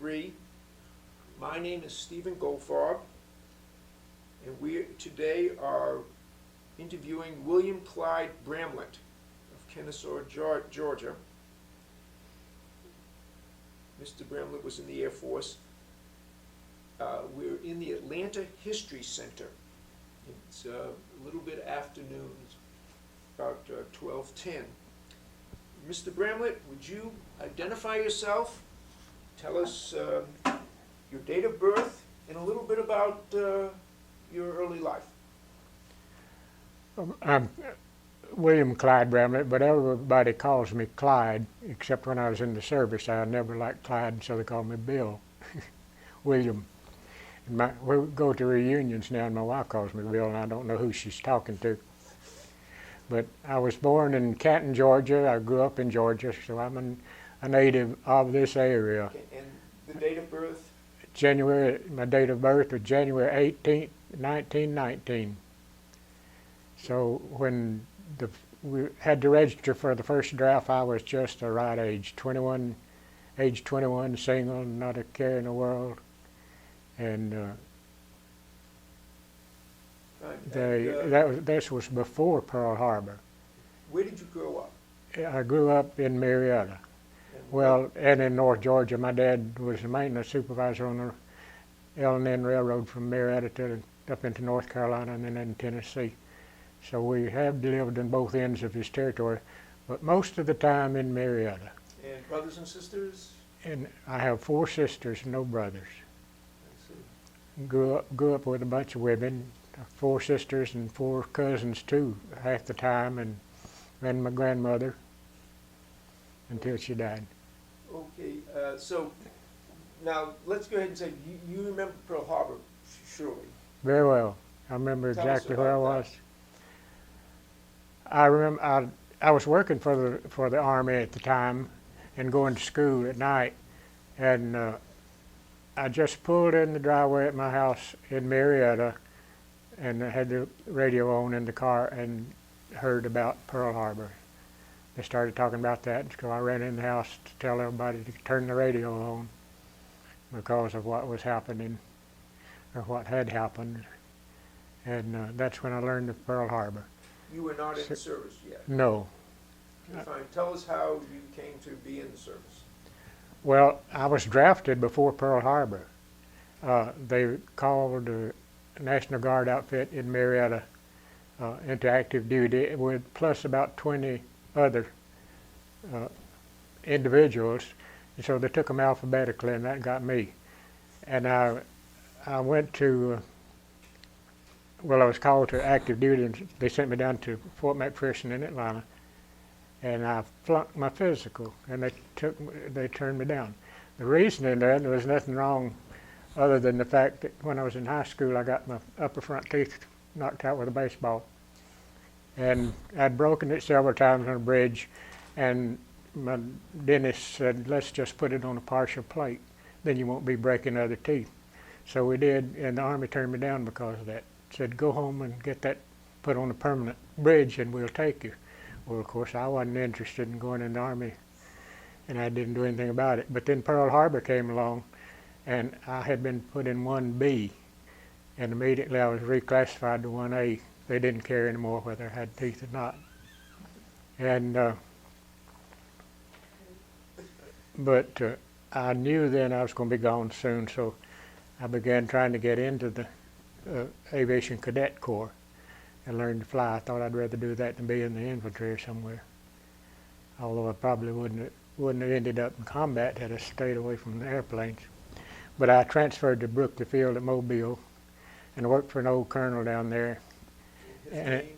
3. My name is Stephen Goldfarb, and we today are interviewing William Clyde Bramlett of Kennesaw, Georgia. Mr. Bramlett was in the Air Force. We're in the Atlanta History Center. It's a little bit afternoon, it's about 12:10. Mr. Bramlett, would you identify yourself? Tell us your date of birth and a little bit about your early life. I'm William Clyde Bramlett, but everybody calls me Clyde, except when I was in the service. I never liked Clyde, so they called me Bill. William. We go to reunions now, and my wife calls me Bill, and I don't know who she's talking to. But I was born in Canton, Georgia. I grew up in Georgia, so I'm a native of this area. Okay, and the date of birth? My date of birth was January 18th, 1919. So when we had to register for the first draft, I was just the right age, 21, single, not a care in the world. And this was before Pearl Harbor. Where did you grow up? I grew up in Marietta. And in North Georgia. My dad was the maintenance supervisor on the L&N Railroad from Marietta up into North Carolina and then in Tennessee. So we have lived in both ends of his territory, but most of the time in Marietta. And brothers and sisters? And I have 4 sisters, no brothers. I see. Grew up with a bunch of women, 4 sisters and 4 cousins too, half the time, and my grandmother until she died. Okay, so now let's go ahead and say you remember Pearl Harbor, surely. Very well. I remember Tell exactly us where I about was. I remember I was working for the Army at the time and going to school at night, and I just pulled in the driveway at my house in Marietta and I had the radio on in the car and heard about Pearl Harbor. They started talking about that, so I ran in the house to tell everybody to turn the radio on because of what was happening, or what had happened, and that's when I learned of Pearl Harbor. You were not in the service yet? No. Okay, fine. Tell us how you came to be in the service. Well, I was drafted before Pearl Harbor. They called the National Guard outfit in Marietta into active duty with plus about 20 other individuals, and so they took them alphabetically, and that got me. And I went to, I was called to active duty, and they sent me down to Fort McPherson in Atlanta, and I flunked my physical, and they turned me down. The reason in that, there was nothing wrong other than the fact that when I was in high school, I got my upper front teeth knocked out with a baseball. And I'd broken it several times on a bridge, and my dentist said, let's just put it on a partial plate, then you won't be breaking other teeth. So we did, and the Army turned me down because of that. Said, go home and get that put on a permanent bridge and we'll take you. Well, of course, I wasn't interested in going in the Army, and I didn't do anything about it. But then Pearl Harbor came along, and I had been put in 1B, and immediately I was reclassified to 1A. They didn't care anymore whether I had teeth or not. And but I knew then I was going to be gone soon, so I began trying to get into the Aviation Cadet Corps and learn to fly. I thought I'd rather do that than be in the infantry or somewhere. Although I probably wouldn't have ended up in combat had I stayed away from the airplanes. But I transferred to Brooklyn Field at Mobile and worked for an old colonel down there. His name?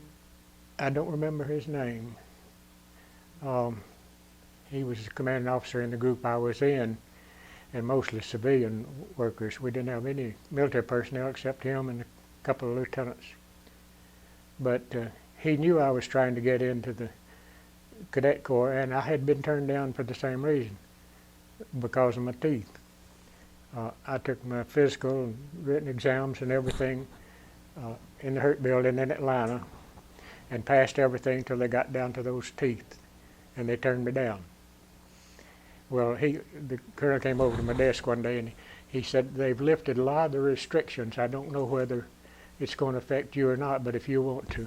I don't remember his name. He was the commanding officer in the group I was in, and mostly civilian workers. We didn't have any military personnel except him and a couple of lieutenants. But he knew I was trying to get into the Cadet Corps, and I had been turned down for the same reason, because of my teeth. I took my physical and written exams and everything in the Hurt Building in Atlanta, and passed everything till they got down to those teeth, and they turned me down. Well, the colonel came over to my desk one day and he said they've lifted a lot of the restrictions. I don't know whether it's going to affect you or not, but if you want to,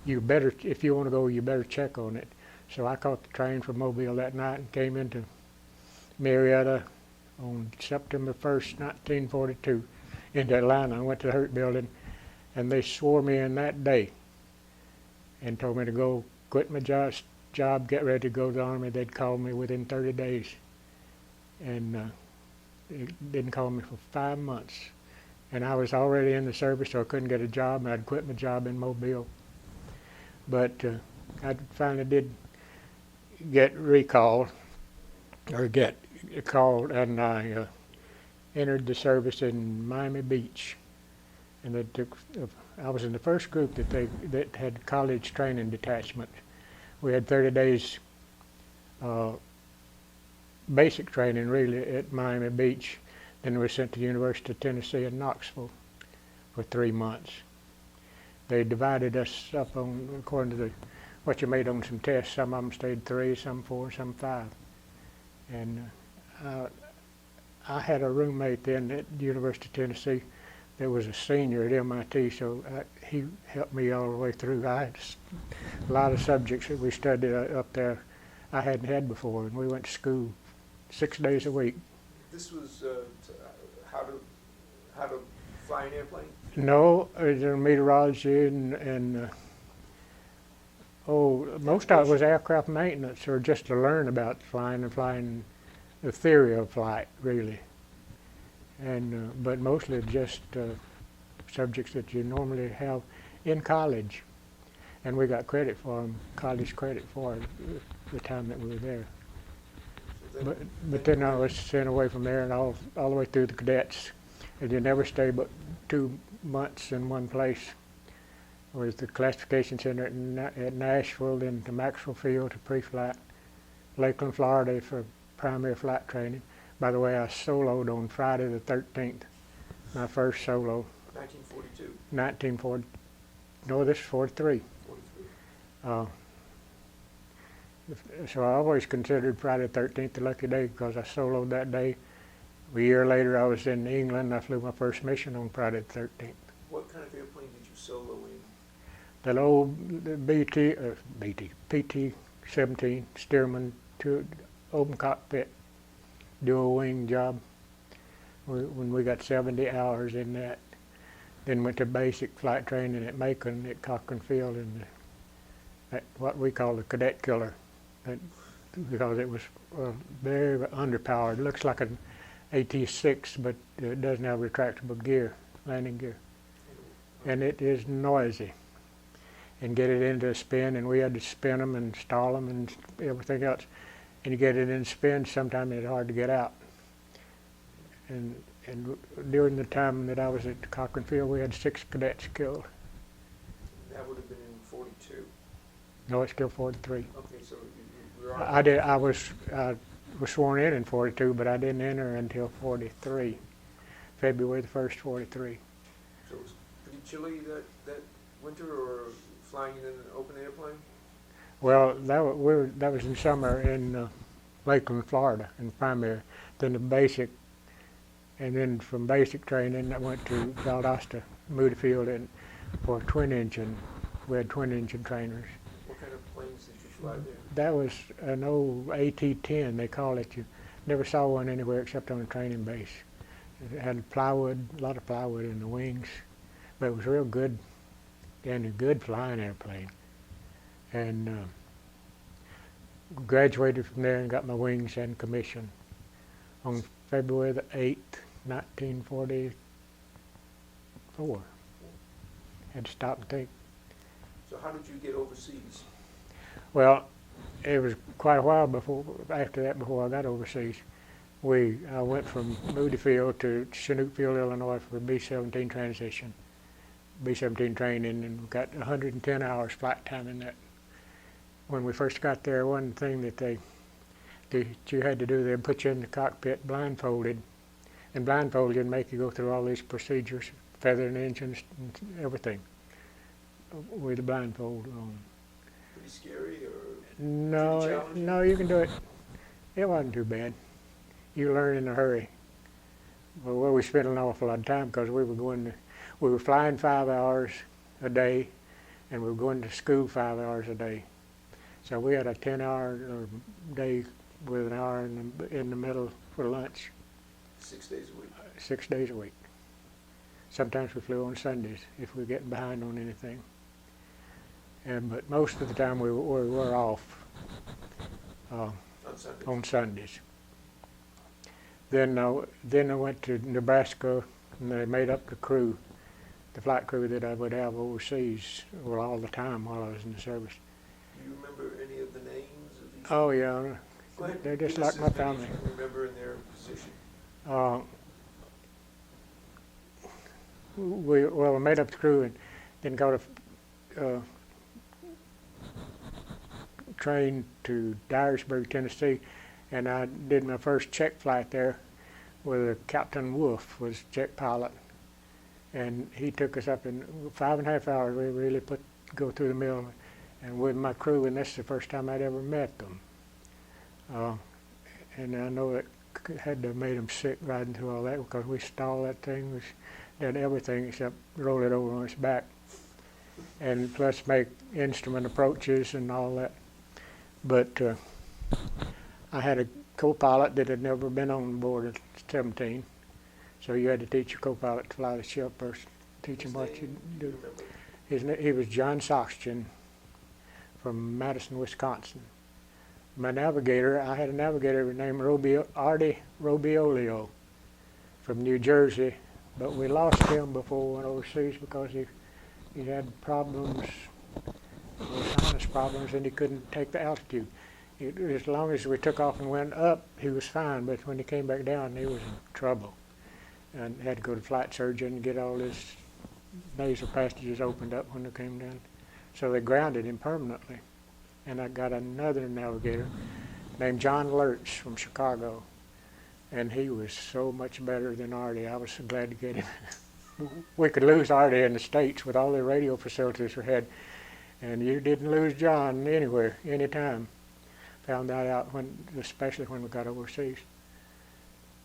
if you want to go, you better check on it. So I caught the train from Mobile that night and came into Marietta on September 1st, 1942, into Atlanta. I went to the Hurt Building, and they swore me in that day and told me to go quit my job, get ready to go to the Army. They'd call me within 30 days. And they didn't call me for 5 months. And I was already in the service, so I couldn't get a job, and I'd quit my job in Mobile. But I finally did get recalled, or get called, and I entered the service in Miami Beach. And they took, I was in the first group that had College Training Detachment. We had 30 days basic training, really, at Miami Beach. Then we were sent to the University of Tennessee in Knoxville for 3 months. They divided us up according to what you made on some tests. Some of them stayed 3, some 4, some 5. And I had a roommate then at the University of Tennessee that was a senior at MIT, so he helped me all the way through. I had a lot of subjects that we studied up there I hadn't had before, and we went to school 6 days a week. This was how to fly an airplane? No, it was meteorology and most of it was aircraft maintenance, or just to learn about flying and flying, the theory of flight, really. And but mostly just subjects that you normally have in college, and we got credit for them, college credit for the time that we were there. But then I was sent away from there and all the way through the cadets, and you never stay but 2 months in one place. It was the classification center at Nashville, then to Maxwell Field to pre-flight, Lakeland, Florida for primary flight training. By the way, I soloed on Friday the 13th, my first solo. 1942? 1940, no, this is 43. 43. So I always considered Friday the 13th a lucky day because I soloed that day. A year later I was in England. I flew my first mission on Friday the 13th. What kind of airplane did you solo in? That old PT-17 Stearman open cockpit dual wing job. When we got 70 hours in that. Then went to basic flight training at Macon at Cochran Field, and at what we call the cadet killer, because it was very underpowered. It looks like an AT-6, but it doesn't have retractable gear, landing gear. And it is noisy. And get it into a spin, and we had to spin them and stall them and everything else. And you get it in spin, sometimes it's hard to get out. And during the time that I was at Cochran Field, we had 6 cadets killed. That would have been in 42. No, it's still 43. Okay, so you were on. I was sworn in 42, but I didn't enter until 43, February the 1st, 43. So it was pretty chilly that winter, or flying in an open airplane? Well, that was in summer in Lakeland, Florida, in primary. Then the basic, and then from basic training, I went to Valdosta, Moody Field, for twin engine. We had twin engine trainers. What kind of planes did you fly there? That was an old AT-10, they call it. You never saw one anywhere except on a training base. It had plywood, a lot of plywood in the wings, but it was real good, and a good flying airplane. And graduated from there and got my wings and commission on February the 8th, 1944. Had to stop and think. So how did you get overseas? Well, it was quite a while before I got overseas. I went from Moody Field to Chinook Field, Illinois for a B-17 transition, B-17 training, and got 110 hours flight time in that. When we first got there, one thing that you had to do, they'd put you in the cockpit blindfolded, and blindfold you and make you go through all these procedures, feathering engines and everything, with the blindfold on. Pretty scary, or No, you can do it. It wasn't too bad. You learn in a hurry. Well, we spent an awful lot of time because we were flying 5 hours a day, and we were going to school 5 hours a day. So we had a 10-hour day with an hour in the middle for lunch. 6 days a week. 6 days a week. Sometimes we flew on Sundays if we were getting behind on anything. But most of the time we were off On Sundays. on Sundays. Then I went to Nebraska, and they made up the crew, the flight crew that I would have overseas, well, all the time while I was in the service. Do you remember any of the names of these? Oh yeah, Go ahead. they're just Give us like my as many family. as you remember in their position. We made up the crew and then got a train to Dyersburg, Tennessee, and I did my first check flight there with Captain Wolf was check pilot, and he took us up in 5.5 hours. We really go through the mill, and with my crew, and this is the first time I'd ever met them. And I know it had to have made them sick riding through all that because we stalled that thing. We did everything except roll it over on its back, and plus make instrument approaches and all that. But I had a co-pilot that had never been on board at 17, so you had to teach your co-pilot to fly the ship first, teach him what you do. He was John Soxton from Madison, Wisconsin. My navigator, I had a navigator named Artie Robiolio from New Jersey, but we lost him before we went overseas because he had problems, sinus problems, and he couldn't take the altitude. As long as we took off and went up, he was fine, but when he came back down, he was in trouble. And had to go to flight surgeon and get all his nasal passages opened up when they came down. So they grounded him permanently. And I got another navigator named John Lurch from Chicago. And he was so much better than Artie. I was so glad to get him. We could lose Artie in the States with all the radio facilities we had. And you didn't lose John anywhere, anytime. Found that out especially when we got overseas.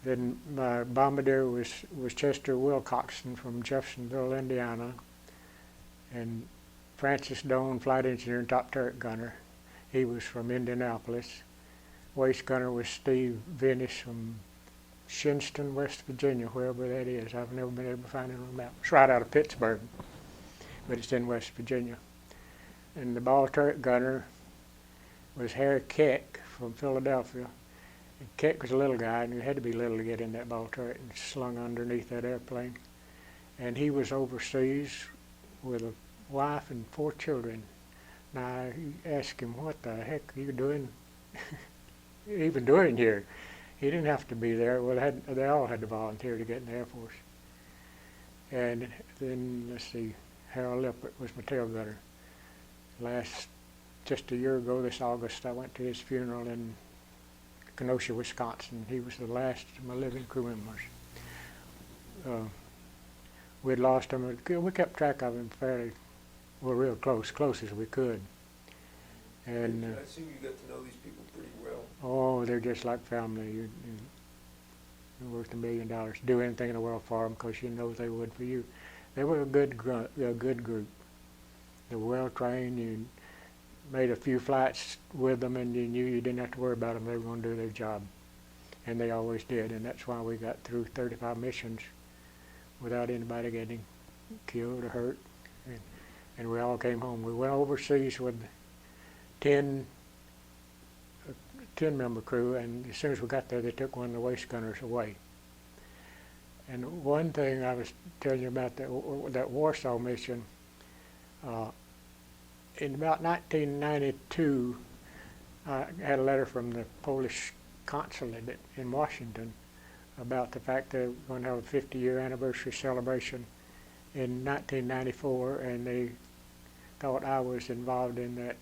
Then my bombardier was Chester Wilcoxon from Jeffersonville, Indiana, and Francis Doane, flight engineer and top turret gunner. He was from Indianapolis. Waist gunner was Steve Venus from Shinston, West Virginia, wherever that is. I've never been able to find it on the map. It's right out of Pittsburgh, but it's in West Virginia. And the ball turret gunner was Harry Keck from Philadelphia. And Keck was a little guy, and you had to be little to get in that ball turret and slung underneath that airplane. And he was overseas with a wife and 4 children. Now I asked him, what the heck are you doing, even doing here? He didn't have to be there. Well, they all had to volunteer to get in the Air Force. And then, let's see, Harold Lippert was my tail gunner. Just a year ago, this August, I went to his funeral in Kenosha, Wisconsin. He was the last of my living crew members. We'd lost him. We kept track of him real close as we could. And I assume you got to know these people pretty well. oh, they're just like family. You're worth $1 million. Do anything in the world for them because you know they would for you. They were a good group. They were well trained. You made a few flights with them, and you knew you didn't have to worry about them. They were going to do their job, and they always did. And that's why we got through 35 missions without anybody getting killed or hurt. And we all came home. We went overseas with 10-member crew, and as soon as we got there, they took one of the waist gunners away. And one thing I was telling you about that Warsaw mission, in about 1992, I had a letter from the Polish consulate in Washington about the fact they were going to have a 50-year anniversary celebration in 1994, and they thought I was involved in that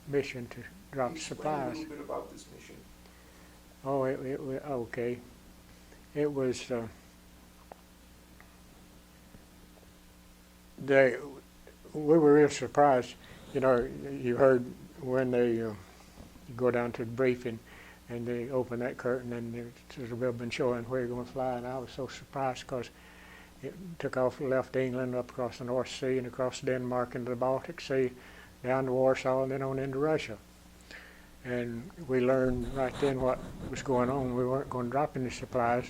mission to drop supplies. Explain a little bit about this mission. Oh, okay. It was we were real surprised. You know, you heard when they go down to the briefing, and they opened that curtain, and there's a ribbon showing where you're going to fly, and I was so surprised because it took off, left England, up across the North Sea, and across Denmark into the Baltic Sea, down to Warsaw, and then on into Russia. And we learned right then what was going on. We weren't going to drop any supplies.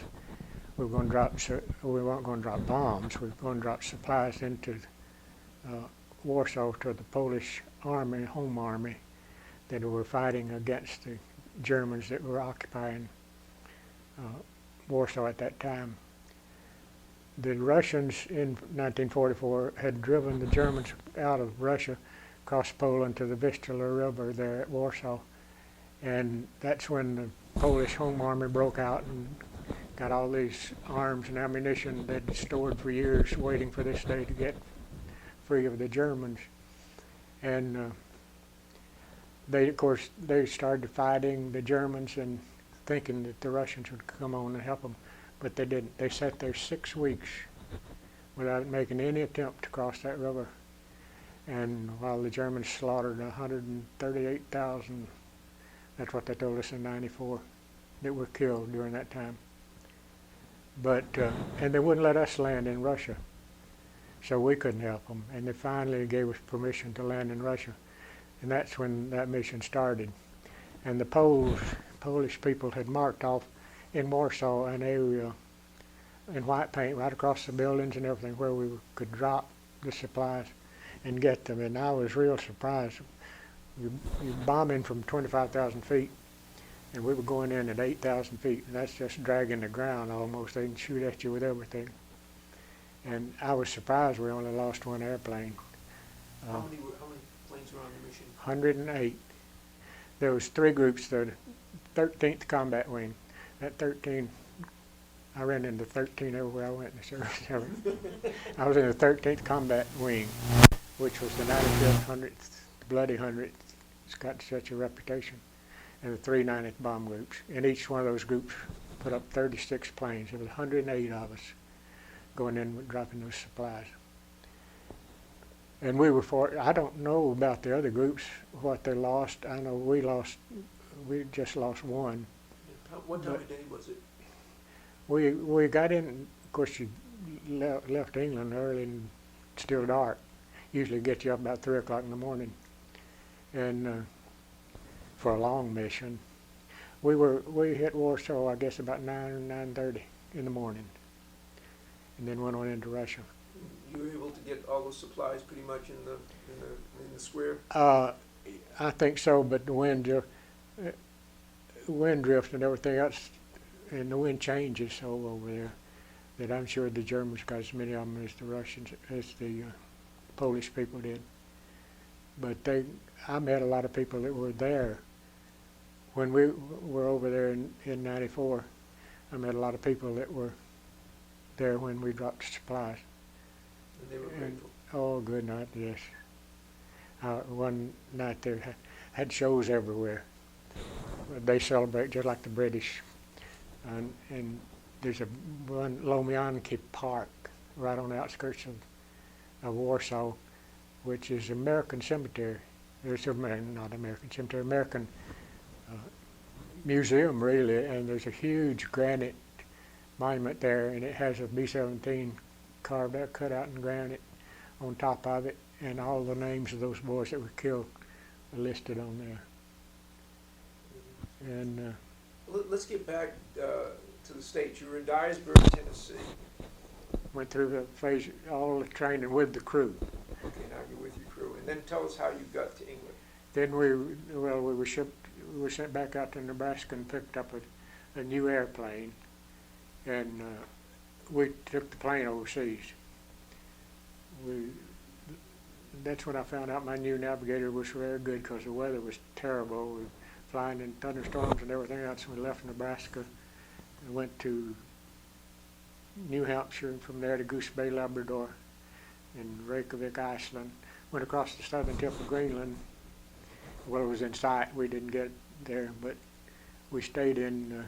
We weren't going to drop bombs. We were going to drop supplies into Warsaw to the Polish army, home army, that were fighting against the Germans that were occupying Warsaw at that time. The Russians in 1944 had driven the Germans out of Russia, across Poland to the Vistula River there at Warsaw. And that's when the Polish home army broke out and got all these arms and ammunition they'd stored for years, waiting for this day to get free of the Germans. And they, of course, they started fighting the Germans and thinking that the Russians would come on and help them, but they didn't. They sat there 6 weeks without making any attempt to cross that river. And while the Germans slaughtered 138,000, that's what they told us in '94, that were killed during that time. But, and they wouldn't let us land in Russia, so we couldn't help them. And they finally gave us permission to land in Russia. And that's when that mission started. And the Polish people had marked off in Warsaw an area in white paint right across the buildings and everything where we could drop the supplies and get them. And I was real surprised. You're bombing from 25,000 feet, and we were going in at 8,000 feet. And that's just dragging the ground almost. They can shoot at you with everything. And I was surprised we only lost one airplane. How many planes were on the mission? 108. There was 3 groups. The 13th Combat Wing. That 13, I ran into 13 everywhere I went in the service. I was in the 13th Combat Wing, which was the 95th, 100th, Bloody 100th. It's got such a reputation. And the 390th Bomb Groups. And each one of those groups put up 36 planes. There was 108 of us going in dropping those supplies. And we were I don't know about the other groups, what they lost. I know we just lost one. What time of day was it? We got in, of course you left England early and still dark. Usually get you up about 3 o'clock in the morning. And for a long mission. We hit Warsaw, I guess, about 9 or 9:30 in the morning. And then went on into Russia. You were able to get all those supplies pretty much in the square? I think so, but the wind drift and everything else, and the wind changes so over there that I'm sure the Germans got as many of them as the Russians, as the Polish people did. But I met a lot of people that were there when we were over there in '94. I met a lot of people that were there when we dropped supplies. And they were grateful. Oh, good night, yes. One night they had shows everywhere. They celebrate just like the British. And there's one Lomianki Park right on the outskirts of Warsaw, which is American cemetery. It's not American cemetery, American museum really, and there's a huge granite monument there, and it has a B-17 carved out, cut out in granite on top of it, and all the names of those boys that were killed are listed on there. And let's get back to the States. You were in Dyersburg, Tennessee. Went through the phase, all the training with the crew. Okay, now you're with your crew. And then tell us how you got to England. Then we were sent back out to Nebraska and picked up a new airplane, and we took the plane overseas. That's when I found out my new navigator was very good because the weather was terrible. We were flying in thunderstorms and everything else. We left Nebraska and went to New Hampshire, and from there to Goose Bay, Labrador, and Reykjavik, Iceland. Went across the southern tip of Greenland. Well, it was in sight. We didn't get there, but we stayed in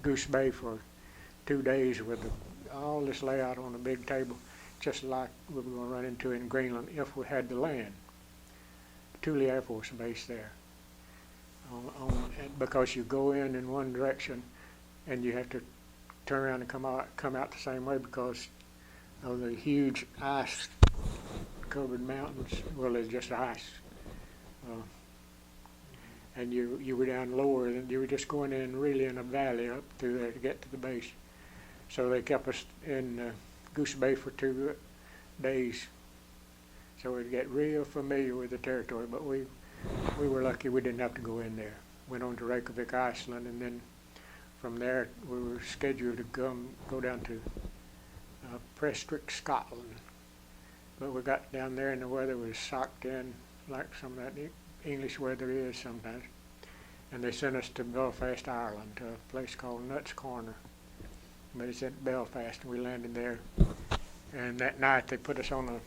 Goose Bay for 2 days with all this layout on a big table, just like we were going to run into in Greenland if we had to land. Thule Air Force Base there. because you go in one direction and you have to turn around and come out the same way because of the huge ice covered mountains. Well, it's just ice. And you were down lower, and you were just going in really in a valley up through there to get to the base. So they kept us in Goose Bay for 2 days. So we'd get real familiar with the territory, but we were lucky we didn't have to go in there. Went on to Reykjavik, Iceland, and then from there we were scheduled to go down to Prestwick, Scotland. But we got down there and the weather was socked in like some of that English weather is sometimes. And they sent us to Belfast, Ireland, to a place called Nuts Corner. But it's at Belfast, and we landed there. And that night they put us on a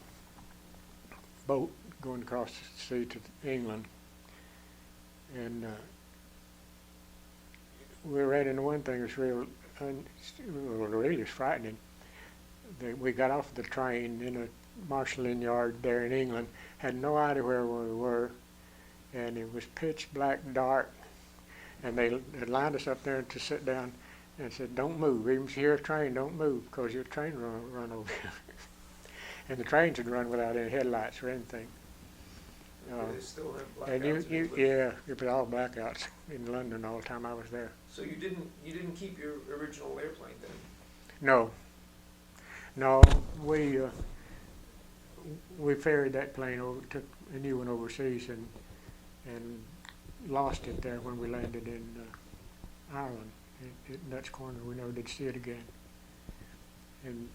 boat going across the sea to England. And we ran into one thing that was really frightening. We got off the train in a marshalling yard there in England, had no idea where we were, and it was pitch black dark, and they lined us up there to sit down and said, don't move, even if you hear a train, don't move, because your train will run over you. And the trains would run without any headlights or anything. They still have And blackouts. yeah, it was all blackouts in London all the time I was there. So you didn't keep your original airplane then? No, we ferried that plane over, took a new one overseas, and lost it there when we landed in Ireland at Nuts Corner. We never did see it again. And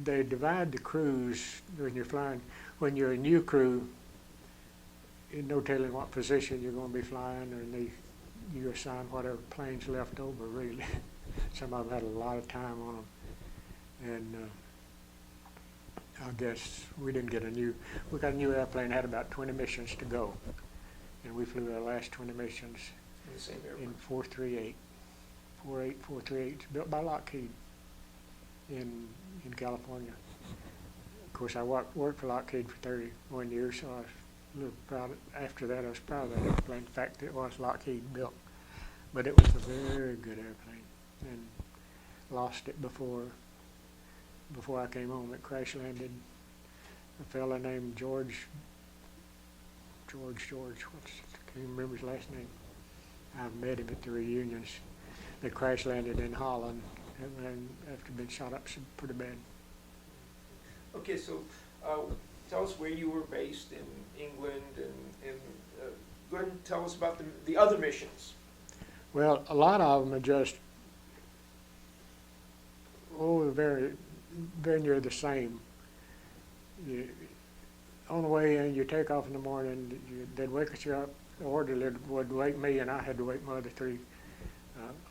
they divide the crews when you're flying. When you're a new crew, no telling what position you're going to be flying, and you assign whatever planes left over, really. Some of them had a lot of time on them. And I guess we didn't get we got a new airplane, had about 20 missions to go. And we flew our last 20 missions In the same airplane? in 438. 438, it's built by Lockheed in California. Of course, I worked for Lockheed for 31 years, so I was a little proud. After that, I was proud of that airplane. In fact, it was Lockheed built. But it was a very good airplane, and lost it before I came home. It crash landed. A fella named George, I can't remember his last name. I've met him at the reunions. They crash landed in Holland, and after being shot up pretty bad. Okay, so tell us where you were based in England, and go ahead and tell us about the other missions. Well, a lot of them are just very, very near the same. On the way in, you take off in the morning, they'd wake us up. The orderly would wake me, and I had to wake my other 3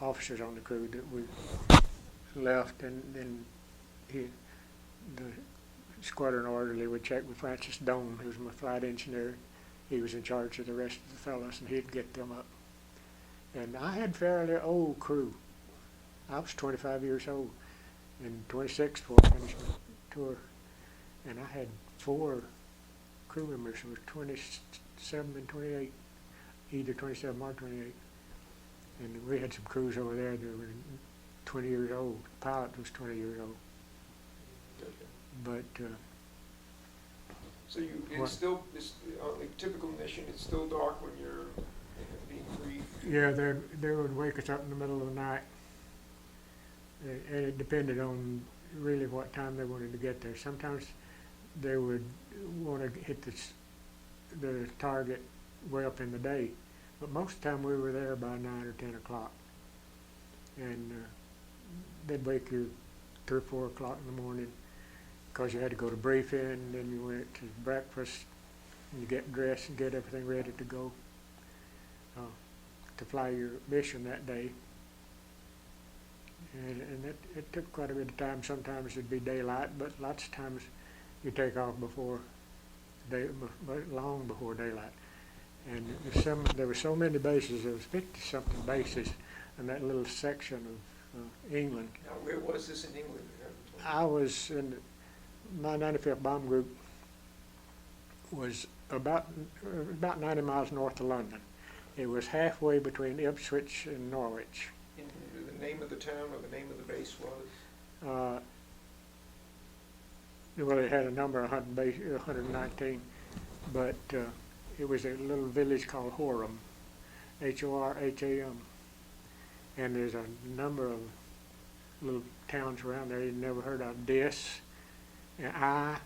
officers on the crew that we left, and then the squadron orderly would check with Francis Doane, who was my flight engineer. He was in charge of the rest of the fellows, and he'd get them up. And I had fairly old crew. I was 25 years old, and 26 before I finished my tour. And I had 4 crew members who were 27 and 28, either 27 or 28. And we had some crews over there that were 20 years old. The pilot was 20 years old. Okay. But So it's a typical mission, it's still dark when you're being briefed? yeah, they would wake us up in the middle of the night. And it depended on really what time they wanted to get there. Sometimes they would want to hit the target way up in the day, but most of the time we were there by 9 or 10 o'clock. And they'd wake you 3 or 4 o'clock in the morning because you had to go to briefing, and then you went to breakfast, and you get dressed and get everything ready to go to fly your mission that day. And it took quite a bit of time. Sometimes it'd be daylight, but lots of times you take off long before daylight. And there were so many bases. There was 50-something bases in that little section of England. Now, where was this in England? I was in my 95th Bomb Group was about 90 miles north of London. It was halfway between Ipswich and Norwich. And the name of the town or the name of the base was? Well, it had a number, 119, but it was a little village called Horham, Horham. And there's a number of little towns around there you never heard of. Dis, and I.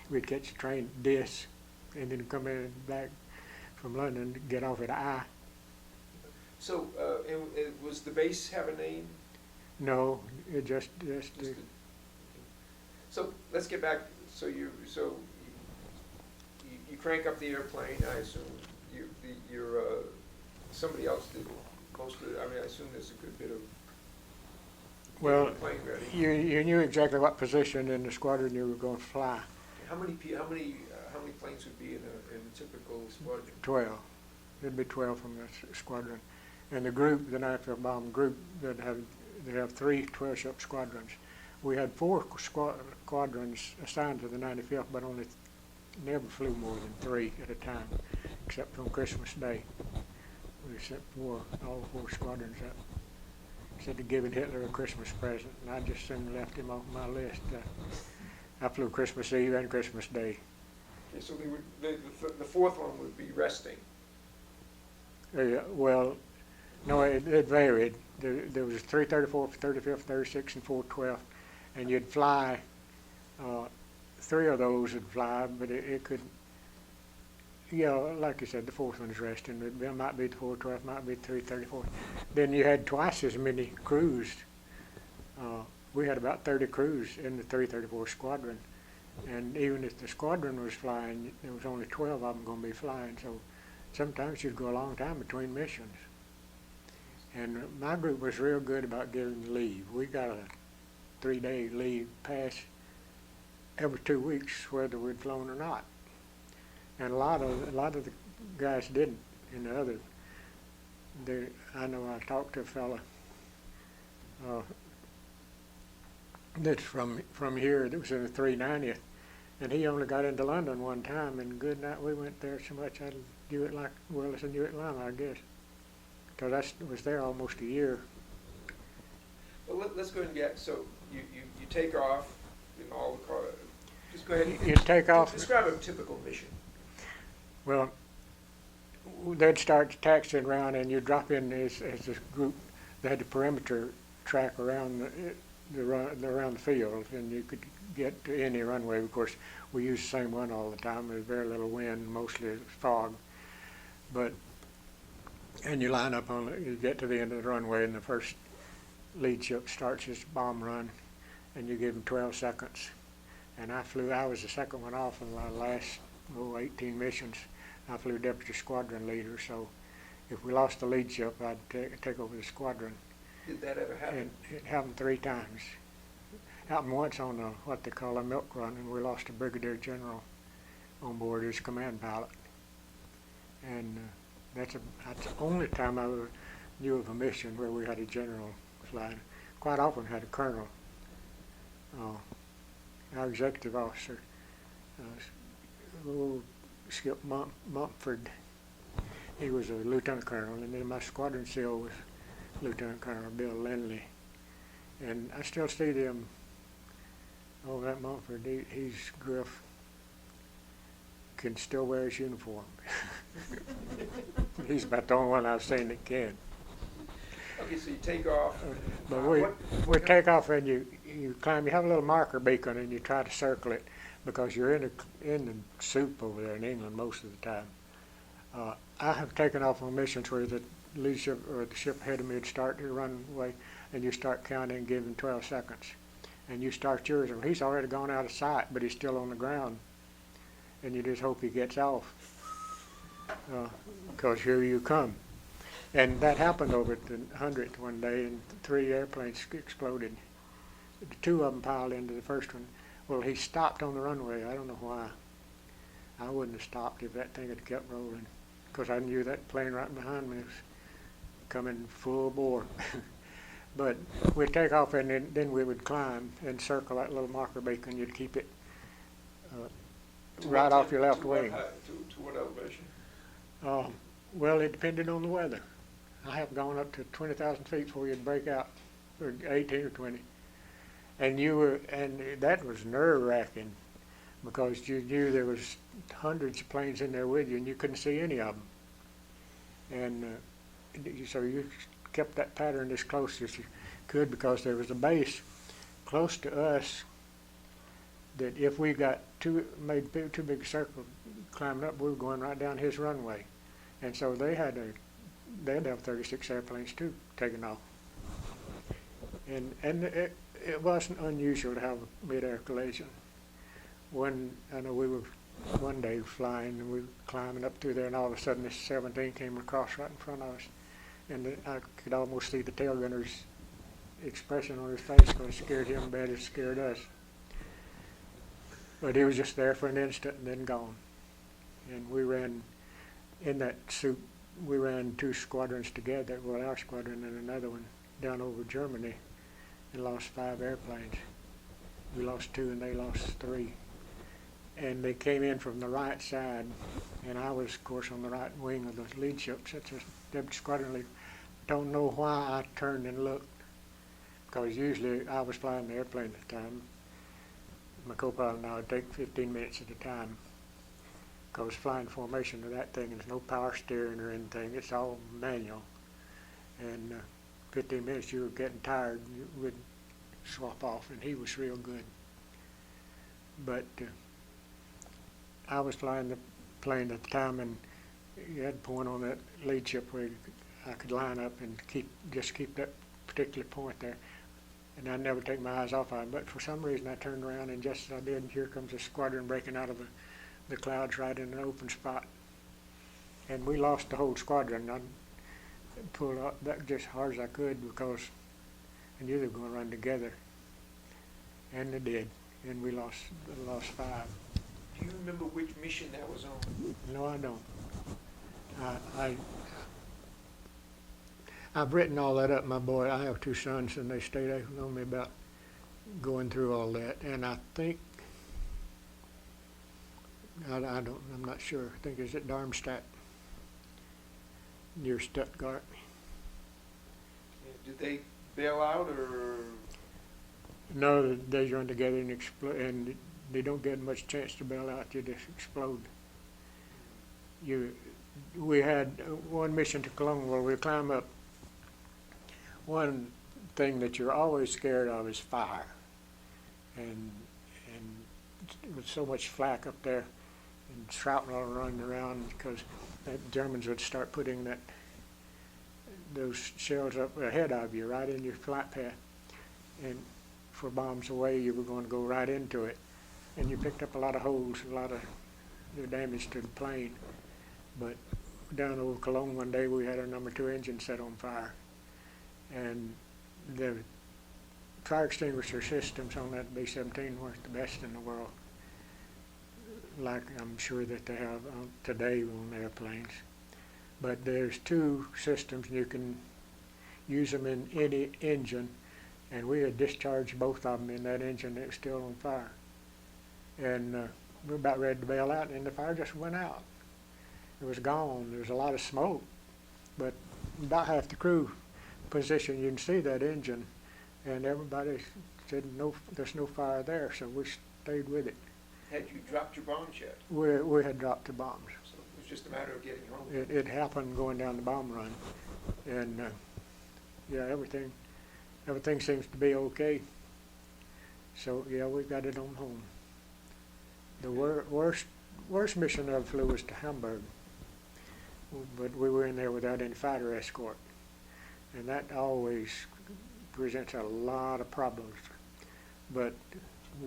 We'd catch a train at Dis, and then come in back from London to get off at I. So, was the base have a name? No, it just So let's get back. So you crank up the airplane. I assume you're somebody else did most of it. I mean, I assume there's a good bit of well, getting the plane ready. you knew exactly what position in the squadron you were going to fly. How many planes would be in a typical squadron? 12. There'd be 12 from the squadron, and the group, the 9th Bomb Group, that have 3 12-ship squadrons. We had 4 squadrons assigned to the 95th, but only never flew more than 3 at a time, except on Christmas Day. We sent all 4 squadrons up. Said to giving Hitler a Christmas present, and I just soon left him off my list. I flew Christmas Eve and Christmas Day. Okay, so the fourth one would be resting. Well, no, it varied. There was 334, 35th, 36, and 412, and you'd fly. 3 of those would fly, but it could. Yeah, like you said, the 4th one is resting. It might be the 412, might be the 334. Then you had twice as many crews. We had about 30 crews in the 334 squadron, and even if the squadron was flying, there was only 12 of them going to be flying. So sometimes you'd go a long time between missions. And my group was real good about giving leave. We got a 3-day leave pass every 2 weeks, whether we'd flown or not. And a lot of the guys didn't. And the other, I know I talked to a fella that's from here that was in the 390th, and he only got into London one time. And good night, we went there so much I knew it like well as I knew Atlanta, I guess, because I was there almost a year. Well, let's go ahead and get. So you take off in all the car. Just go ahead. You take off. Describe a typical mission. Well, they'd start taxiing around, and you drop in as a group. They had the perimeter track around around the field, and you could get to any runway. Of course, we used the same one all the time. There's very little wind, mostly fog. And you line up you get to the end of the runway, and the first lead ship starts his bomb run, and you give him 12 seconds. And I was the second one off in the last 18 missions. I flew deputy squadron leader, so if we lost the lead ship, I'd take over the squadron. Did that ever happen? And it happened 3 times. Happened once on what they call a milk run, and we lost a brigadier general on board as command pilot. And that's the only time I ever knew of a mission where we had a general flying. Quite often had a colonel. Our executive officer, Skip Mumford, he was a lieutenant colonel, and then my squadron seal was Lieutenant Colonel Bill Lindley. And I still see them. Oh, that Mumford, he's gruff. Can still wear his uniform. He's about the only one I've seen that can. Okay, so you take off. But we take off, and you climb. You have a little marker beacon, and you try to circle it, because you're in the soup over there in England most of the time. I have taken off on missions where the leadership or the ship ahead of me would start to run away, and you start counting and giving 12 seconds, and you start yours. And he's already gone out of sight, but he's still on the ground, and you just hope he gets off, because here you come. And that happened over at the 100th one day, and 3 airplanes exploded. 2 of them piled into the first one. Well, he stopped on the runway. I don't know why. I wouldn't have stopped if that thing had kept rolling, because I knew that plane right behind me was coming full bore. But we'd take off, and then we would climb and circle that little marker beacon. You'd keep it right off your left wing. To what elevation? Well, it depended on the weather. I have gone up to 20,000 feet before you'd break out, or 18 or 20. And that was nerve-wracking because you knew there was hundreds of planes in there with you and you couldn't see any of them. And so you kept that pattern as close as you could because there was a base close to us that if we got made too big a circle climbing up, we were going right down his runway. And so they had to have 36 airplanes too taking off. And it wasn't unusual to have a mid-air collision. I know we were one day flying and we were climbing up through there and all of a sudden this 17 came across right in front of us. And I could almost see the tail gunner's expression on his face because it scared him bad as it scared us. But he was just there for an instant and then gone. And we ran, in that suit, we ran 2 squadrons together, well, our squadron and another one, down over Germany and lost 5 airplanes. We lost 2 and they lost 3. And they came in from the right side, and I was, of course, on the right wing of the lead ship, such as deputy squadron leader. Don't know why I turned and looked, because usually I was flying the airplane at the time. My co-pilot and I would take 15 minutes at a time, because flying formation of that thing, there's no power steering or anything, it's all manual. And 15 minutes you were getting tired, you would swap off, and he was real good. But I was flying the plane at the time, and you had a point on that lead ship where I could line up and just keep that particular point there. And I'd never take my eyes off of it. But for some reason I turned around, and just as I did, here comes a squadron breaking out of the clouds right in an open spot. And we lost the whole squadron. I pulled up that just as hard as I could because I knew they were going to run together. And they did. And we lost 5. Do you remember which mission that was on? No, I don't. I've written all that up, my boy. I have 2 sons, and they stayed on me about going through all that. And I think, I'm not sure. I think it's at Darmstadt, near Stuttgart. Did they bail out, or? No, they run together and explode, and they don't get much chance to bail out. You just explode. We had one mission to Cologne where we climb up. One thing that you're always scared of is fire, and with so much flak up there and shrapnel running around, because the Germans would start putting those shells up ahead of you, right in your flight path, and for bombs away, you were going to go right into it, and you picked up a lot of holes, a lot of damage to the plane. But down over Cologne one day, we had our number 2 engine set on fire. And the fire extinguisher systems on that B-17 weren't the best in the world, like I'm sure that they have today on airplanes. But there's 2 systems, and you can use them in any engine, and we had discharged both of them in that engine that was still on fire. And we were about ready to bail out, and the fire just went out. It was gone. There was a lot of smoke, but about half the crew position, you can see that engine, and everybody said no, there's no fire there, so we stayed with it. Had you dropped your bombs yet? We had dropped the bombs. So it was just a matter of getting home. It happened going down the bomb run, and yeah, everything seems to be okay. So yeah, we got it on home. The worst mission I ever flew was to Hamburg, but we were in there without any fighter escort. And that always presents a lot of problems. But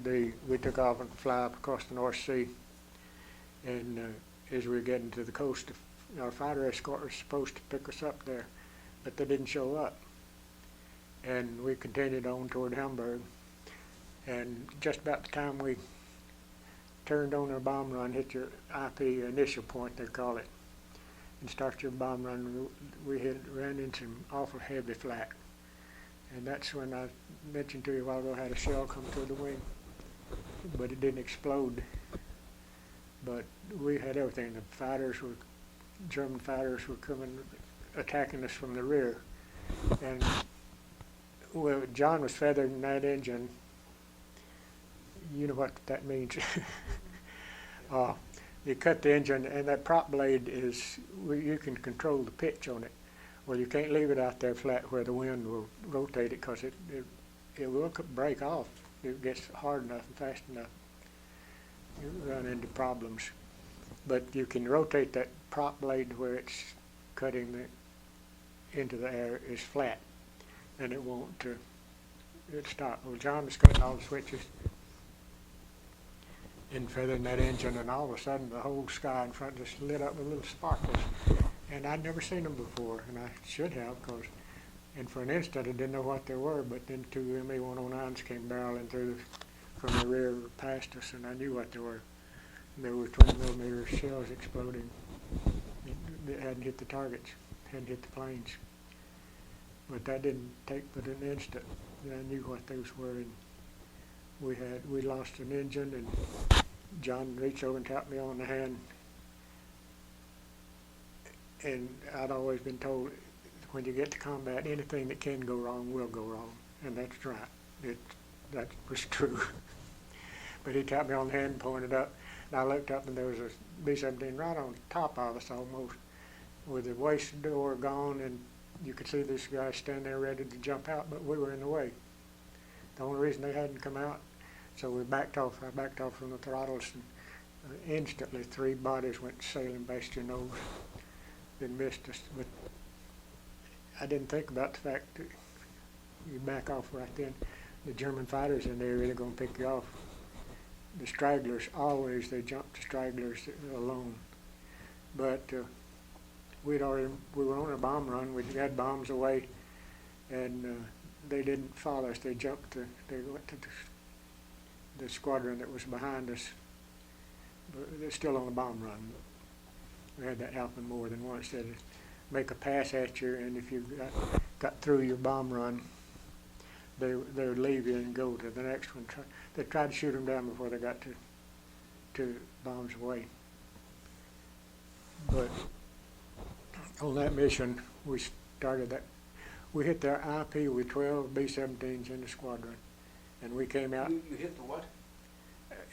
we took off and fly up across the North Sea, and as we were getting to the coast, our fighter escort was supposed to pick us up there, but they didn't show up. And we continued on toward Hamburg, and just about the time we turned on our bomb run, hit your IP initial point, they call it, and start your bomb run, we ran into some awful heavy flak. And that's when I mentioned to you a while ago, I had a shell come through the wing, but it didn't explode. But we had everything. The fighters were German fighters were coming, attacking us from the rear. And well, John was feathering that engine. You know what that means. You cut the engine, and that prop blade is, you can control the pitch on it. Well, you can't leave it out there flat where the wind will rotate it, because it will break off. It gets hard enough and fast enough. You run into problems. But you can rotate that prop blade where it's cutting into the air is flat, and it won't, it'll stop. Well, John was cutting all the switches and feathering that engine, and all of a sudden the whole sky in front just lit up with little sparkles. And I'd never seen them before, and I should have, and for an instant I didn't know what they were, but then two MA-109s came barreling through from the rear past us, and I knew what they were. And there were 20mm shells exploding. It hadn't hit the targets, hadn't hit the planes. But that didn't take but an instant. And I knew what those were, and we lost an engine, and John reached over and tapped me on the hand. And I'd always been told, when you get to combat, anything that can go wrong will go wrong, and that's right. That was true. But he tapped me on the hand and pointed up, and I looked up, and there was a B-17 right on top of us almost, with the waist door gone, and you could see this guy standing there ready to jump out, but we were in the way. The only reason they hadn't come out, so we backed off. I backed off from the throttles, and instantly 3 bodies went sailing past your nose. Then missed us. But I didn't think about the fact that you back off right then. The German fighters in there, they're going to pick you off. The stragglers, always they jump the stragglers alone. But we were on a bomb run. We had bombs away, and they didn't follow us. They went to the squadron that was behind us. But they're still on a bomb run. We had that happen more than once. They'd make a pass at you, and if you got through your bomb run, they would leave you and go to the next one. They tried to shoot them down before they got to bombs away. But on that mission, we hit their IP with 12 B-17s in the squadron, and we came out. You hit the what?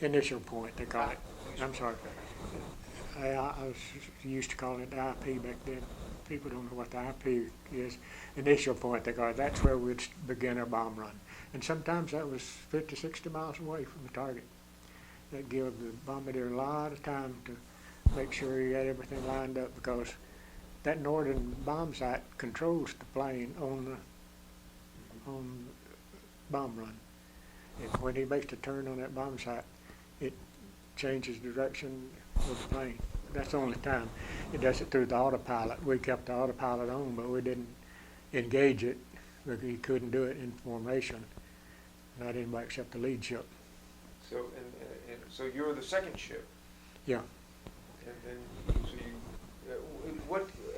Initial point, they call it. I'm sorry. I was used to calling it the IP back then. People don't know what the IP is. Initial point, they call it. That's where we'd begin our bomb run. And sometimes that was 50, 60 miles away from the target. That gave the bombardier a lot of time to make sure he had everything lined up, because that northern bomb site controls the plane on bomb run. And when he makes the turn on that bomb site, it changes the direction of the plane. That's the only time. It does it through the autopilot. We kept the autopilot on, but we didn't engage it because he couldn't do it in formation. Not anybody except the lead ship. So and so you're the second ship. Yeah. And then so you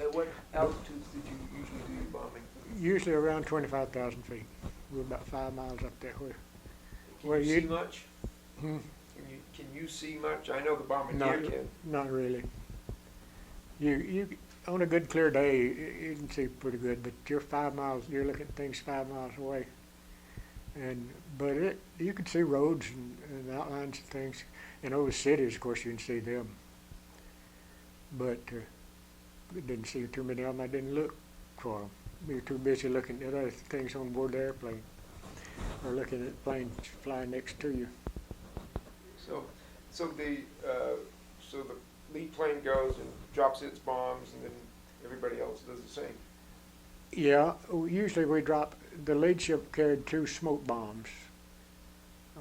at what altitudes did you usually do your bombing? Usually around 25,000 feet. We're about 5 miles up there. Can you see much? Hmm? Can you see much? I know the bombardier can. Not really. You on a good clear day, you can see pretty good, but you're 5 miles. You're looking at things 5 miles away, but you can see roads and outlines and things. And over cities, of course, you can see them. But we didn't see too many of them. I didn't look for them. We were too busy looking at other things on board the airplane, or looking at planes flying next to you. So the lead plane goes and drops its bombs, and then everybody else does the same. Yeah, usually we drop. The lead ship carried 2 smoke bombs.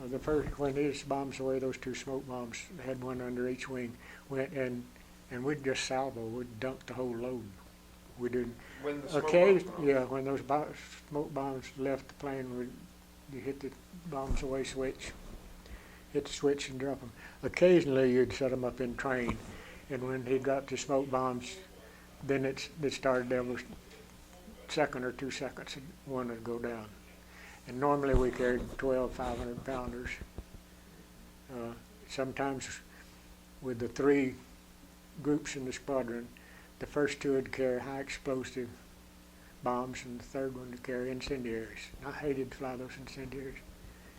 The first, when these bombs away, those 2 smoke bombs had one under each wing. Went and we'd just salvo. We'd dunk the whole load. We didn't. When the smoke bombs yeah, when those smoke bombs left the plane, you hit the bombs away switch. Hit the switch and drop them. Occasionally you'd set them up in train, and when he dropped the smoke bombs, then it started every second or 2 seconds, one would go down. And normally we carried 12 500-pounders. Sometimes with the 3 groups in the squadron, the first two would carry high explosive bombs, and the third one to carry incendiaries. I hated to fly those incendiaries.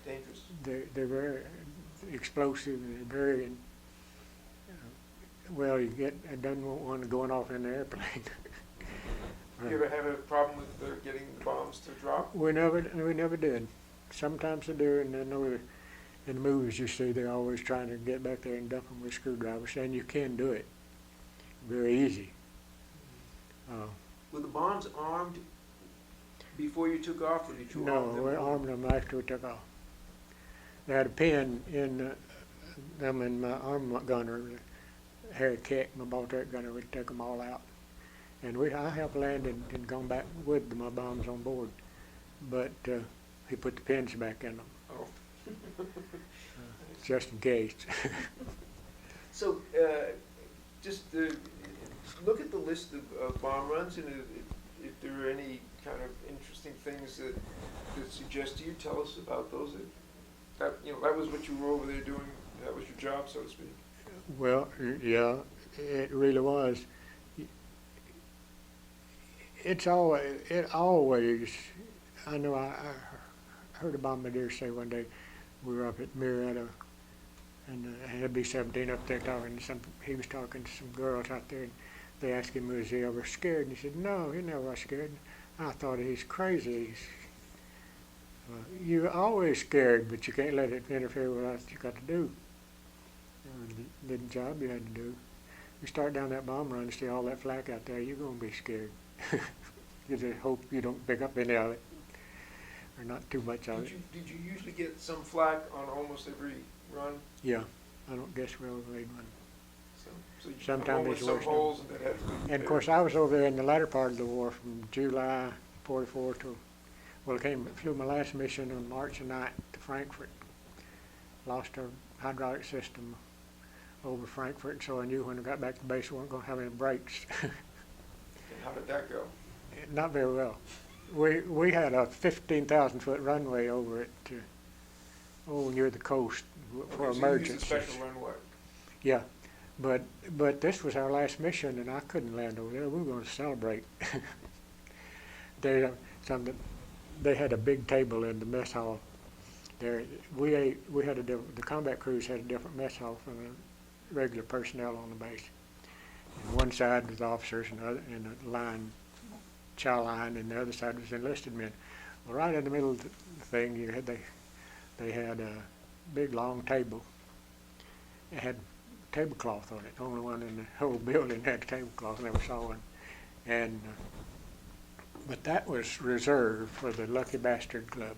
Dangerous. They're very explosive and they're very, well, I don't want one going off in the airplane. You ever have a problem with getting the bombs to drop? We never did. Sometimes they do, and I know in the movies you see they're always trying to get back there and dump them with screwdrivers, and you can do it. Very easy. Were the bombs armed before you took off, or did you No, arm them? we armed them after we took off. They had a pin in them, in my armament gunner, Harry Keck, my Baltic gunner, would take them all out. And I helped land and gone back with my bombs on board, but he put the pins back in them, Oh. just in case. So, just look at the list of bomb runs, and if there are any kind of interesting things that suggest to you, tell us about those. That was what you were over there doing. That was your job, so to speak. Well, yeah, it really was. It always, I know I heard a bombardier say one day, we were up at Marietta, and had B-17 up there talking to he was talking to some girls out there, and they asked him, was he ever scared? And he said, no, he never was scared. I thought he's crazy. You're always scared, but you can't let it interfere with what you got to do. Did the job you had to do. You start down that bomb run and see all that flak out there, you're going to be scared. You just hope you don't pick up any of it, or not too much of it. Did you usually get some flak on almost every run? Yeah, I don't guess we ever made one. So you Sometimes with it's some worse. holes and that had to be And of course, I was over there in the latter part of the war from July 44 to, flew my last mission on March 9th to Frankfurt. Lost our hydraulic system over Frankfurt, so I knew when I got back to base we weren't going to have any brakes. And how did that go? Not very well. We had a 15,000-foot runway over it near the coast for emergencies. So you used a special runway. Yeah, but this was our last mission, and I couldn't land over there. We were going to celebrate. They had a big table in the mess hall. There, the combat crews had a different mess hall from the regular personnel on the base. And one side was officers, and a line, chow line, and the other side was enlisted men. Well, right in the middle of the thing, they had a big long table. It had tablecloth on it. The only one in the whole building had a tablecloth. I never saw one. And but that was reserved for the Lucky Bastard Club.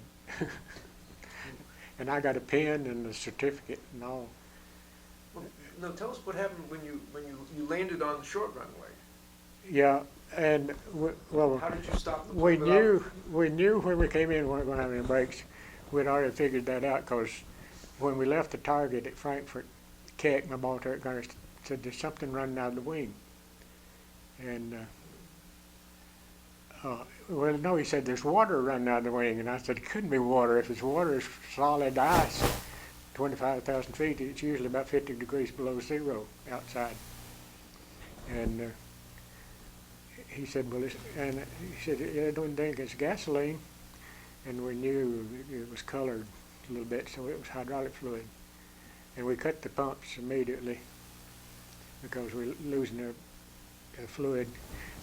And I got a pin and a certificate and all. Well, no, tell us what happened when you landed on the short runway. Yeah, and how did you stop the we plane knew when we came in we weren't going to have any brakes. We'd already figured that out because when we left the target at Frankfurt, Keck, my ball turret gunner, said there's something running out of the wing. And well, no, he said there's water running out of the wing, and I said it couldn't be water. If it's water, it's solid ice. 25,000 feet, it's usually about 50 degrees below zero outside. And he said, I don't think it's gasoline. And we knew it was colored a little bit, so it was hydraulic fluid. And we cut the pumps immediately because we're losing the fluid.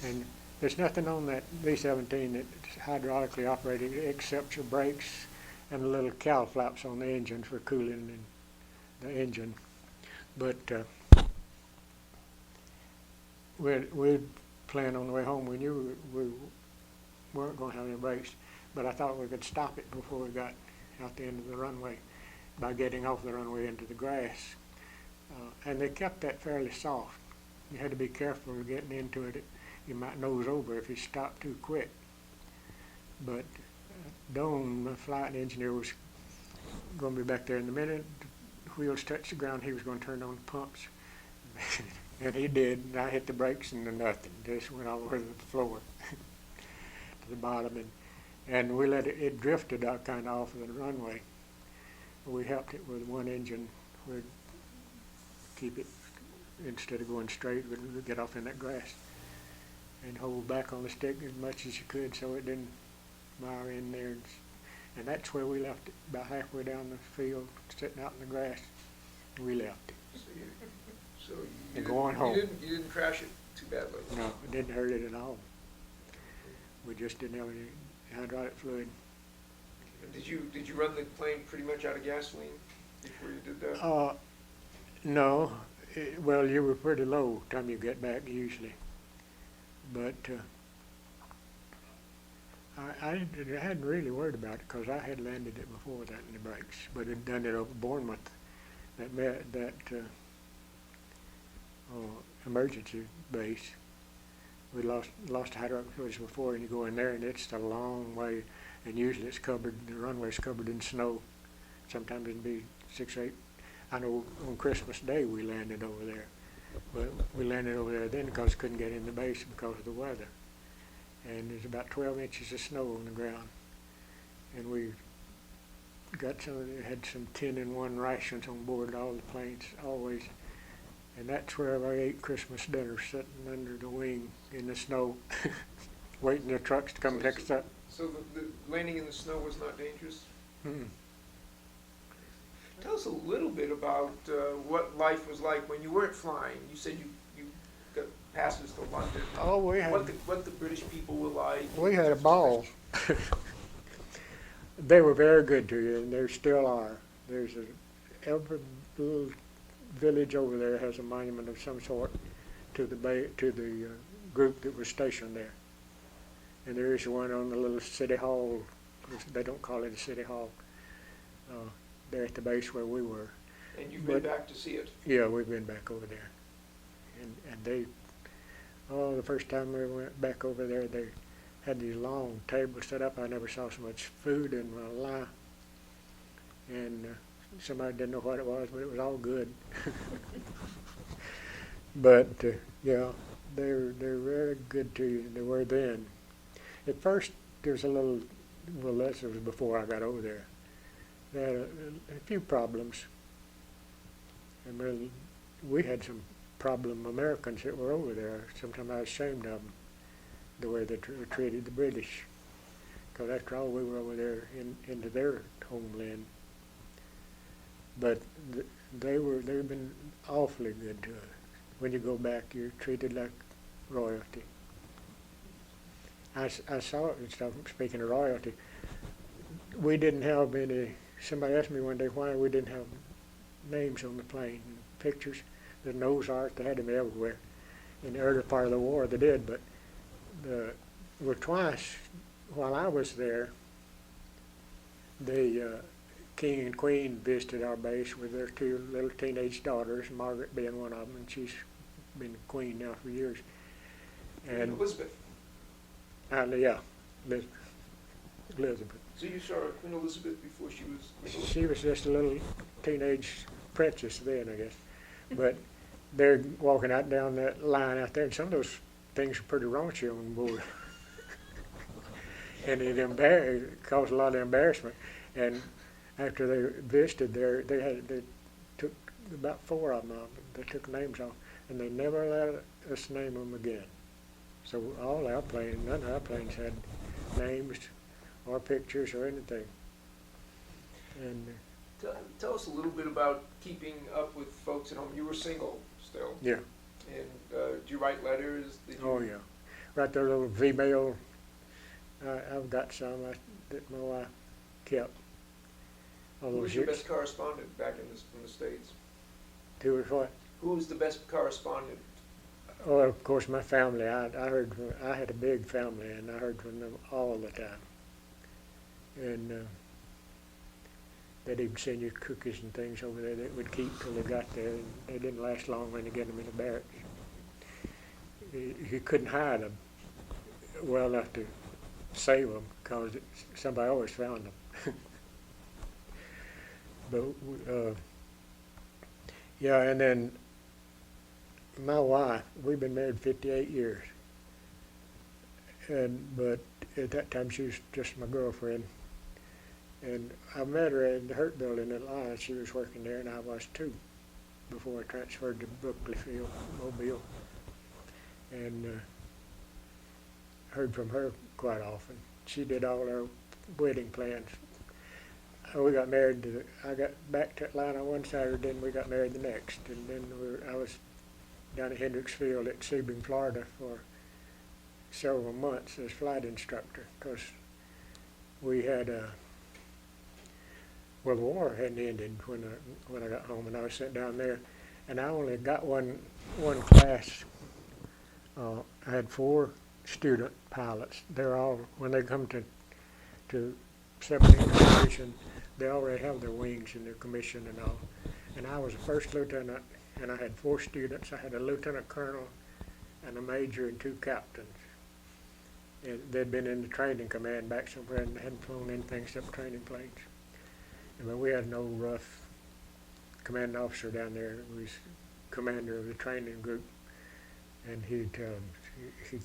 And there's nothing on that B-17 that's hydraulically operated except your brakes and the little cowl flaps on the engine for cooling the engine. But we'd planned on the way home. We knew we weren't going to have any brakes, but I thought we could stop it before we got out the end of the runway by getting off the runway into the grass. And they kept that fairly soft. You had to be careful getting into it. You might nose over if you stopped too quick. But Doan, the flight engineer, was going to be back there in a minute. The wheels touched the ground, he was going to turn on the pumps. And he did, and I hit the brakes and nothing. Just went all over the floor to the bottom. And we let it drifted out kind of off of the runway. We helped it with one engine. We'd keep it, instead of going straight, we'd get off in that grass. and hold back on the stick as much as you could so it didn't mire in there. And that's where we left it, about halfway down the field, sitting out in the grass. And we left it. So you And didn't- going home. You didn't crash it too badly? No, it didn't hurt it at all. We just didn't have any hydraulic fluid. And did you run the plane pretty much out of gasoline before you did that? No, well, you were pretty low time you get back usually. But I hadn't really worried about it because I had landed it before that in the brakes, but had done it over Bournemouth, that emergency base. We lost hydraulic fluids before, and you go in there, and it's a long way, and usually it's covered. The runway's covered in snow. Sometimes it'd be 6 or 8. I know on Christmas Day we landed over there, but we landed over there then because we couldn't get in the base because of the weather. And there's about 12 inches of snow on the ground, and we got had some 10-in-1 rations on board all the planes always. And that's where I ate Christmas dinner, sitting under the wing in the snow, waiting for the trucks to come pick us up. So the landing in the snow was not dangerous? Mm. Tell us a little bit about what life was like when you weren't flying. You said you got passes to London. Oh, we had What the British people were like. we had a ball. They were very good to you, and they still are. There's every little village over there has a monument of some sort to the group that was stationed there. And there is one on the little city hall. They don't call it a city hall. There at the base where we were. And you've been back to see it? Yeah, we've been back over there. And they, the first time we went back over there, they had these long tables set up. I never saw so much food in my life. And somebody didn't know what it was, but it was all good. But yeah, they're very good to you. They were then. At first, there was a little, well, this was before I got over there. They had a few problems. And really, we had some problem Americans that were over there. Sometimes I was ashamed of them, the way they treated the British. Because after all, we were over there into their homeland. But they've been awfully good to us. When you go back, you're treated like royalty. I saw it and stuff. Speaking of royalty, we didn't have any. Somebody asked me one day why we didn't have names on the plane, pictures. The nose art, they had them everywhere. In the early part of the war, they did, but well, twice while I was there, the King and Queen visited our base with their 2 little teenage daughters, Margaret being one of them, and she's been the queen now for years. And Elizabeth. Yeah, Elizabeth. So you saw Queen Elizabeth before she was Queen Elizabeth? She was just a little teenage princess then, I guess. But they're walking out down that line out there, and some of those things are pretty raunchy on board. And it caused a lot of embarrassment. And after they visited there, they took about 4 of them out. They took names off, and they never let us name them again. So all our planes, none of our planes had names or pictures or anything. And Tell us a little bit about keeping up with folks at home. You were single still. yeah. And do you write letters? Oh yeah, write their little V-mail. I've got some that my wife kept. All Who those was your years. best correspondent back in the States? Who was what? Who was the best correspondent? Oh, of course, my family. I heard from, I had a big family, and I heard from them all the time. And they'd even send you cookies and things over there that would keep till they got there, and they didn't last long when they get them in the barracks. You couldn't hide them well enough to save them, because somebody always found them. But yeah, and then my wife, we've been married 58 years, but at that time she was just my girlfriend. And I met her in the Hurt Building at Lyons. She was working there, and I was too, before I transferred to Brooklyn Field, Mobile. And heard from her quite often. She did all our wedding plans. We got married. I got back to Atlanta one Saturday, and we got married the next. And then I was down at Hendricksfield at Sebring, Florida, for several months as flight instructor, because we had well, the war hadn't ended when I got home, and I was sent down there, and I only got one class. I had 4 student pilots. They're all, when they come to 17 commission, they already have their wings and their commission and all. And I was a first lieutenant, and I had 4 students. I had a lieutenant colonel and a major and 2 captains. And they'd been in the training command back somewhere and hadn't flown anything except training planes. But we had an old rough commanding officer down there who was commander of the training group, and he'd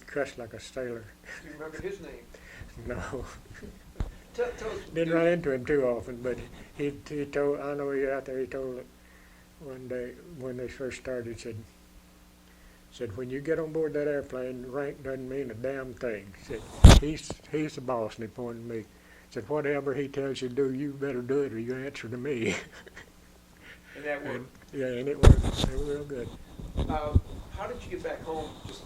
cuss like a sailor. Do you remember his name? No. Tell us. Didn't run into him too often, but he told, I know he was out there, he told it one day when they first started, said, when you get on board that airplane, rank doesn't mean a damn thing. Said, he's the boss, and he pointed to me. Said, whatever he tells you to do, you better do it or you answer to me. And that worked? Yeah, and it worked. They were real good. How did you get back home, just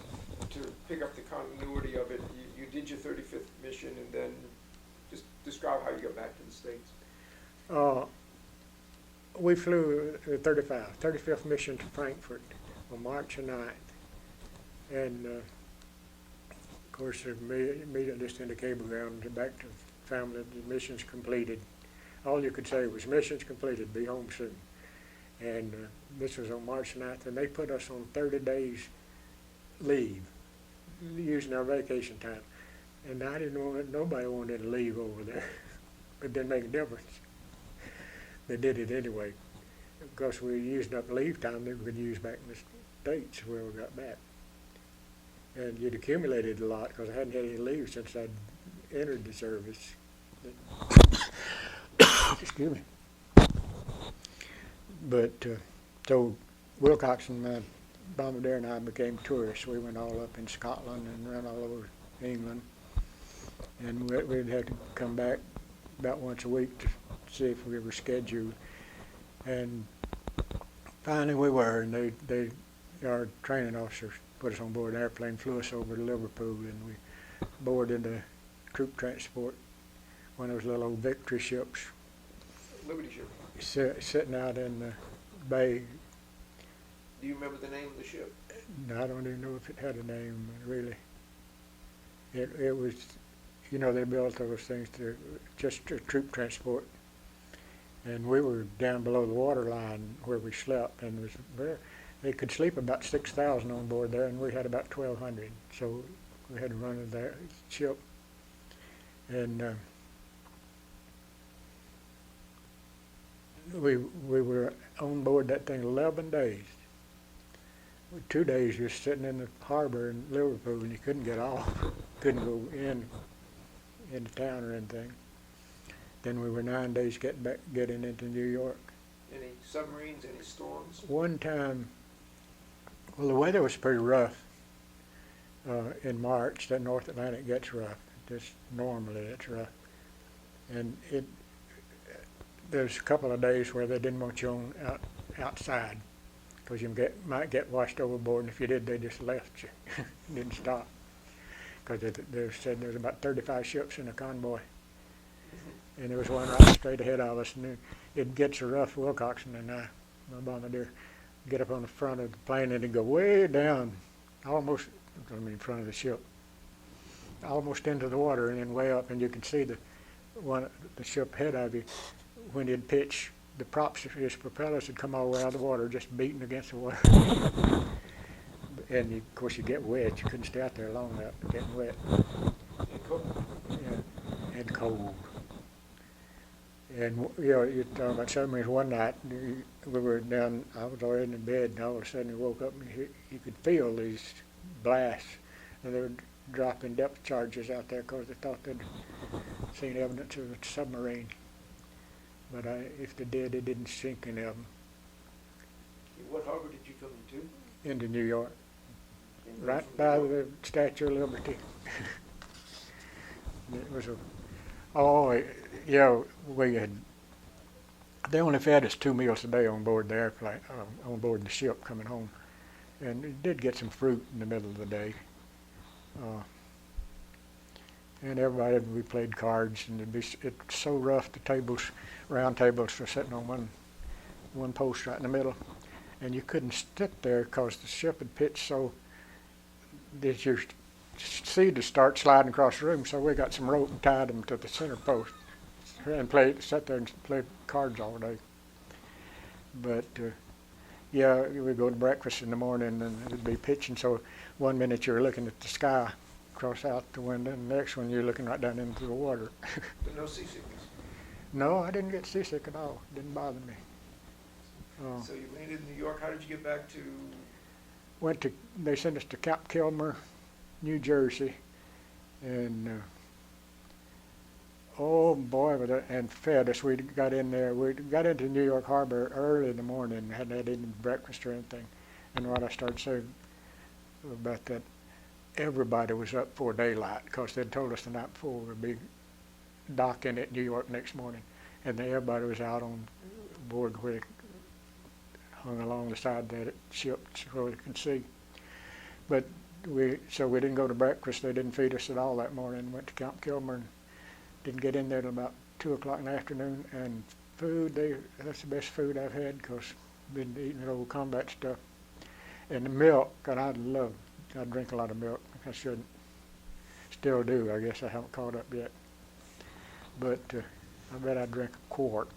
to pick up the continuity of it? You did your 35th mission, and then just describe how you got back to the States. We flew the 35th mission to Frankfurt on March 9th. And of course, immediately just in the cable ground, back to family, the mission's completed. All you could say was, mission's completed, be home soon. And this was on March 9th, and they put us on 30 days leave, using our vacation time. And I didn't want, nobody wanted to leave over there. It didn't make a difference. They did it anyway. Of course, we were using up leave time that we could use back in the States where we got back. And you'd accumulated a lot because I hadn't had any leave since I'd entered the service. Excuse me. But so Wilcoxon, my bombardier, and I became tourists. We went all up in Scotland and ran all over England. And we'd have to come back about once a week to see if we were scheduled. And finally we were, and our training officers put us on board an airplane, flew us over to Liverpool, and we boarded the troop transport, one of those little old Victory ships. Liberty ship. Sitting out in the bay. Do you remember the name of the ship? No, I don't even know if it had a name, really. It was, you know, they built those things to just troop transport. And we were down below the water line where we slept, and it was they could sleep about 6,000 on board there, and we had about 1,200. So we had to run to that ship. And we were on board that thing 11 days. 2 days just sitting in the harbor in Liverpool, and you couldn't get off, couldn't go into town or anything. Then we were 9 days getting into New York. Any submarines, any storms? One time, well, the weather was pretty rough in March. That North Atlantic gets rough. Just normally it's rough. And there's a couple of days where they didn't want you outside because you might get washed overboard, and if you did, they just left you. Didn't stop. Because they said there was about 35 ships in a convoy. And there was one right straight ahead of us, and it gets so rough. Wilcoxon and I, my bombardier, get up on the front of the plane, and it'd go way down, almost, in front of the ship, almost into the water, and then way up, and you could see the ship ahead of you. When you'd pitch, the props of his propellers would come all the way out of the water, just beating against the water. And of course, you get wet. You couldn't stay out there long enough getting wet. And cold. Yeah, and cold. And you know, you're talking about submarines. One night, we were down, I was already in bed, and all of a sudden you woke up and you could feel these blasts. And they were dropping depth charges out there because they thought they'd seen evidence of a submarine. But if they did, they didn't sink any of them. What harbor did you come into? Into New York. Right by the Statue of Liberty. It was yeah, we had, they only fed us 2 meals a day on board the airplane, on board the ship coming home. And we did get some fruit in the middle of the day. And everybody, we played cards, and it's so rough, the tables, round tables were sitting on one post right in the middle. And you couldn't sit there because the ship had pitched so that your seat would start sliding across the room. So we got some rope and tied them to the center post and sat there and played cards all day. But yeah, we'd go to breakfast in the morning and it'd be pitching. So 1 minute you're looking at the sky across out the window, and the next one you're looking right down into the water. But no seasickness? No, I didn't get seasick at all. Didn't bother me. So you landed in New York. How did you get back to? They sent us to Camp Kilmer, New Jersey, and oh boy, and fed us. We got in there. We got into New York Harbor early in the morning and hadn't had any breakfast or anything. And what I started saying about that, everybody was up before daylight because they'd told us the night before we'd be docking at New York next morning, and everybody was out on board where they hung along the side of that ship so they could see. But so we didn't go to breakfast. They didn't feed us at all that morning. Went to Camp Kilmer and didn't get in there till about 2 o'clock in the afternoon. And food, that's the best food I've had because I've been eating that old combat stuff. And the milk, and I drink a lot of milk. I shouldn't. Still do. I guess I haven't caught up yet. But I bet I drink a quart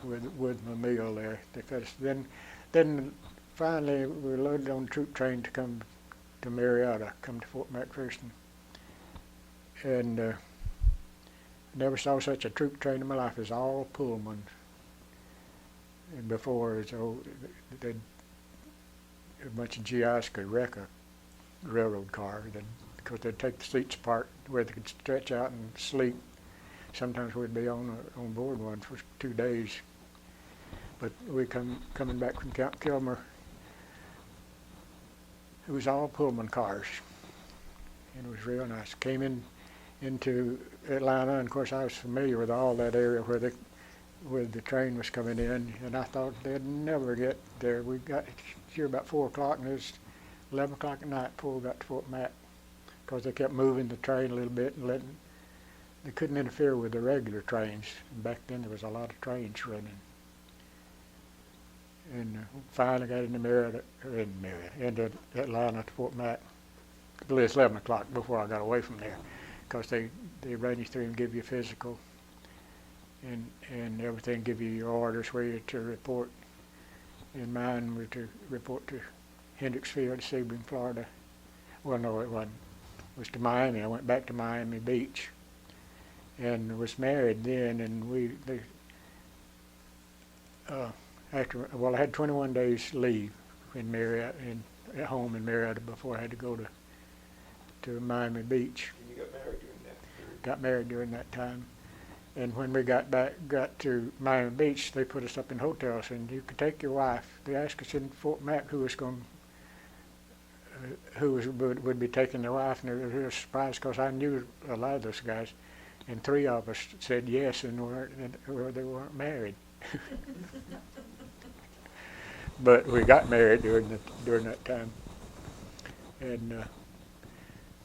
with my meal there. They fed us. Then finally we were loaded on the troop train to come to Marietta, come to Fort McPherson. And never saw such a troop train in my life. It was all Pullman. And before, a bunch of GIs could wreck a railroad car because they'd take the seats apart where they could stretch out and sleep. Sometimes we'd be on board one for 2 days. But we coming back from Camp Kilmer, it was all Pullman cars, and it was real nice. Came into Atlanta, and of course I was familiar with all that area where the train was coming in, and I thought they'd never get there. We got here about 4 o'clock, and it was 11 o'clock at night before we got to Fort Mac, because they kept moving the train a little bit and they couldn't interfere with the regular trains. And back then there was a lot of trains running. And finally got into into Atlanta to Fort Mac. At least 11 o'clock before I got away from there, because they run you through and give you a physical and everything, give you your orders where you're to report. And mine were to report to Hendricksfield, Sebring, Florida. Well, no, it wasn't. It was to Miami. I went back to Miami Beach and was married then, and I had 21 days leave in Marietta, at home in Marietta before I had to go to Miami Beach. And you got married during that period? Got married during that time. And when we got to Miami Beach, they put us up in hotels, and you could take your wife. They asked us in Fort Mac who would be taking their wife, and they were surprised because I knew a lot of those guys, and 3 of us said yes, and they weren't married. But we got married during that time, and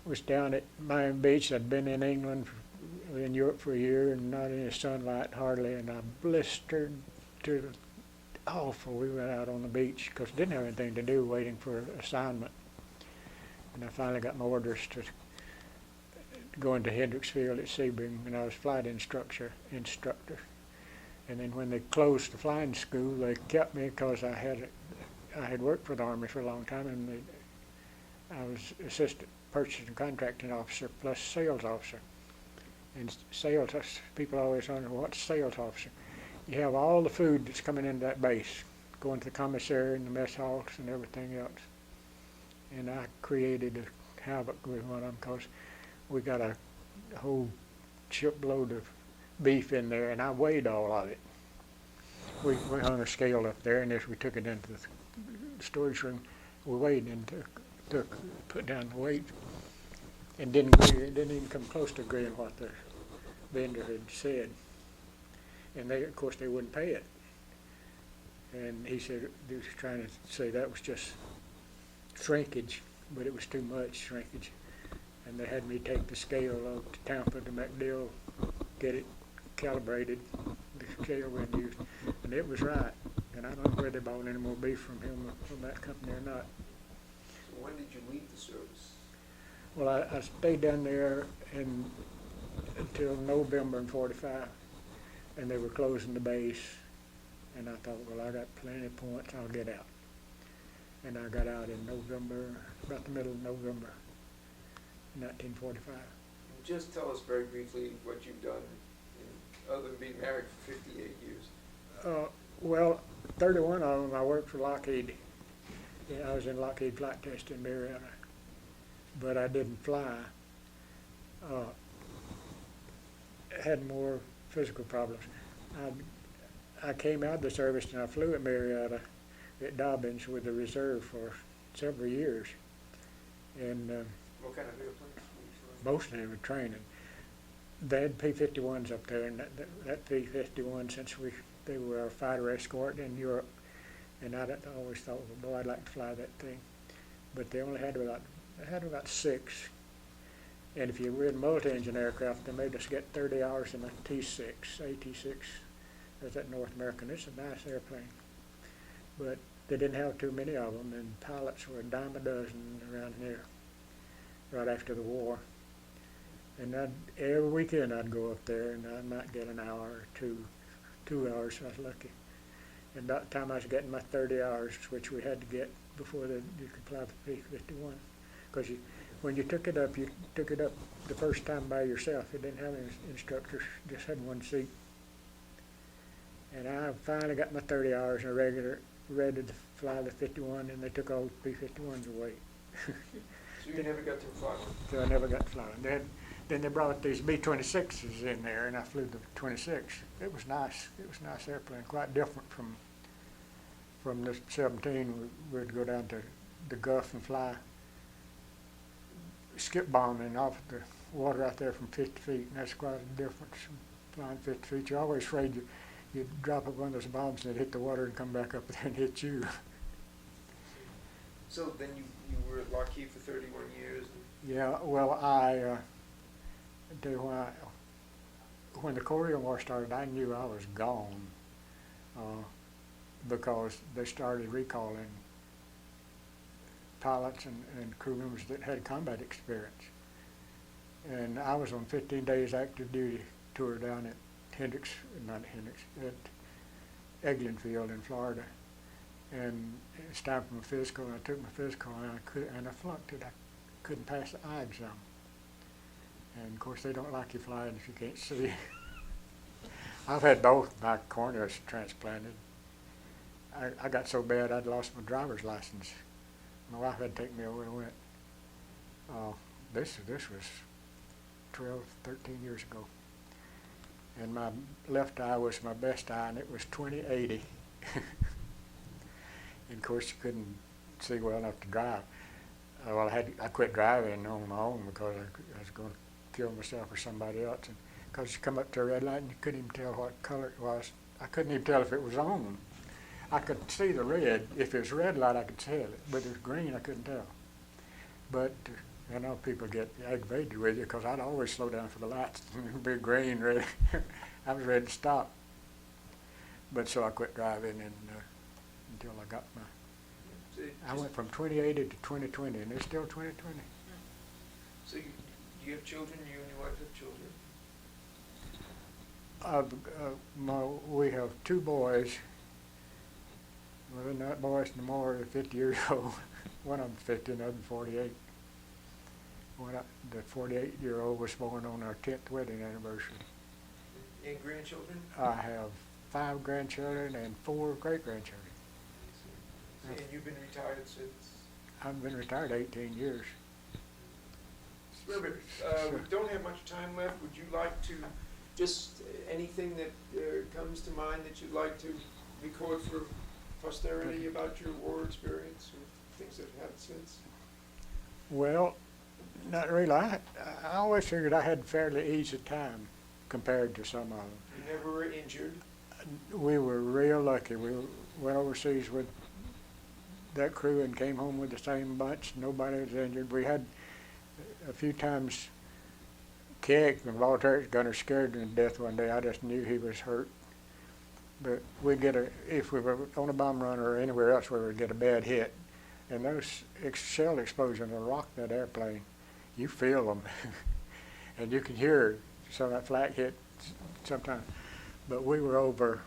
was down at Miami Beach. I'd been in England, in Europe for a year, and not any sunlight hardly, and I blistered to awful. We went out on the beach because didn't have anything to do, waiting for an assignment. And I finally got my orders to go into Hendricksfield at Sebring, and I was flight instructor. And then when they closed the flying school, they kept me because I had worked for the Army for a long time, and I was assistant purchasing contracting officer plus sales officer. And sales, people always wonder, what's sales officer? You have all the food that's coming into that base, going to the commissary and the mess halls and everything else. And I created a havoc with one of them because we got a whole shipload of beef in there, and I weighed all of it. We hung a scale up there, and as we took it into the storage room, we weighed and put down the weight. and didn't agree, it didn't even come close to agreeing what the vendor had said. And they, of course, they wouldn't pay it. And he said, he was trying to say that was just shrinkage, but it was too much shrinkage. And they had me take the scale up to Tampa to MacDill, get it calibrated, the scale we used, and it was right. And I don't know whether they bought any more beef from him, from that company or not. So when did you leave the service? Well, I stayed down there until November in '45, and they were closing the base. And I thought, well, I got plenty of points, I'll get out. And I got out in November, about the middle of November, 1945. Just tell us very briefly what you've done, other than being married for 58 years. Well, 31 of them I worked for Lockheed. Yeah, I was in Lockheed Flight Test in Marietta, but I didn't fly. Had more physical problems. I came out of the service and I flew at Marietta at Dobbins with the reserve for several years. And What kind of airplanes were you mostly they were training. They had P-51s up there, and that P-51, since they were our fighter escort in Europe, and I always thought, well, boy, I'd like to fly that thing. But they only had about 6. And if you were in multi-engine aircraft, they made us get 30 hours in a T-6, AT-6. There's that North American. It's a nice airplane. But they didn't have too many of them, and pilots were a dime a dozen around here right after the war. And every weekend I'd go up there, and I might get an hour or 2 hours if I was lucky. And about the time I was getting my 30 hours, which we had to get before you could fly the P-51. Because when you took it up the first time by yourself. You didn't have any instructors, just had one seat. And I finally got my 30 hours and ready to fly the 51, and they took all the P-51s away. So you never got to fly one? So I never got to fly one. Then they brought these B-26s in there, and I flew the 26. It was nice. It was a nice airplane, quite different from the 17. We'd go down to the Gulf and fly skip bombing off the water out there from 50 feet, and that's quite a difference from flying 50 feet. You're always afraid you'd drop up one of those bombs and it'd hit the water and come back up there and hit you. So then you were at Lockheed for 31 years? Yeah, well, when the Korean War started, I knew I was gone because they started recalling pilots and crew members that had combat experience. And I was on 15 days active duty tour down at at Eglin in Florida. And it's time for my physical, and I took my physical, and I flunked it. I couldn't pass the eye exam. And of course, they don't like you flying if you can't see. I've had both my corneas transplanted. I got so bad I'd lost my driver's license. My wife had to take me over and went. This was 12, 13 years ago. And my left eye was my best eye, and it was 20/80. And of course, you couldn't see well enough to drive. Well, I quit driving on my own because I was going to kill myself or somebody else. And because you come up to a red light and you couldn't even tell what color it was. I couldn't even tell if it was on. I could see the red. If it was red light, I could tell it. But if it was green, I couldn't tell. But I know people get aggravated with you because I'd always slow down for the lights. Be green, ready. I was ready to stop. But so I quit driving until I got my. I went from 2080 to 2020, and it's still 2020. So do you have children? You and your wife have children? We have 2 boys. Well, they're not boys no more. They're 50 years old. One of them's 50, another 48. The 48-year-old was born on our 10th wedding anniversary. And grandchildren? I have 5 grandchildren and 4 great-grandchildren. And you've been retired since? I've been retired 18 years. Robert, we don't have much time left. Would you like to, just anything that comes to mind that you'd like to record for posterity about your war experience or things that have happened since? Well, Not really. I always figured I had fairly easy time compared to some of them. You never were injured? We were real lucky. We went overseas with that crew and came home with the same bunch. Nobody was injured. We had a few times kicked and volunteers gunner scared him to death one day. I just knew he was hurt. But we'd get if we were on a bomb run or anywhere else where we'd get a bad hit, and those shell explosions will rock that airplane. You feel them, and you can hear some of that flak hit sometimes. But we were over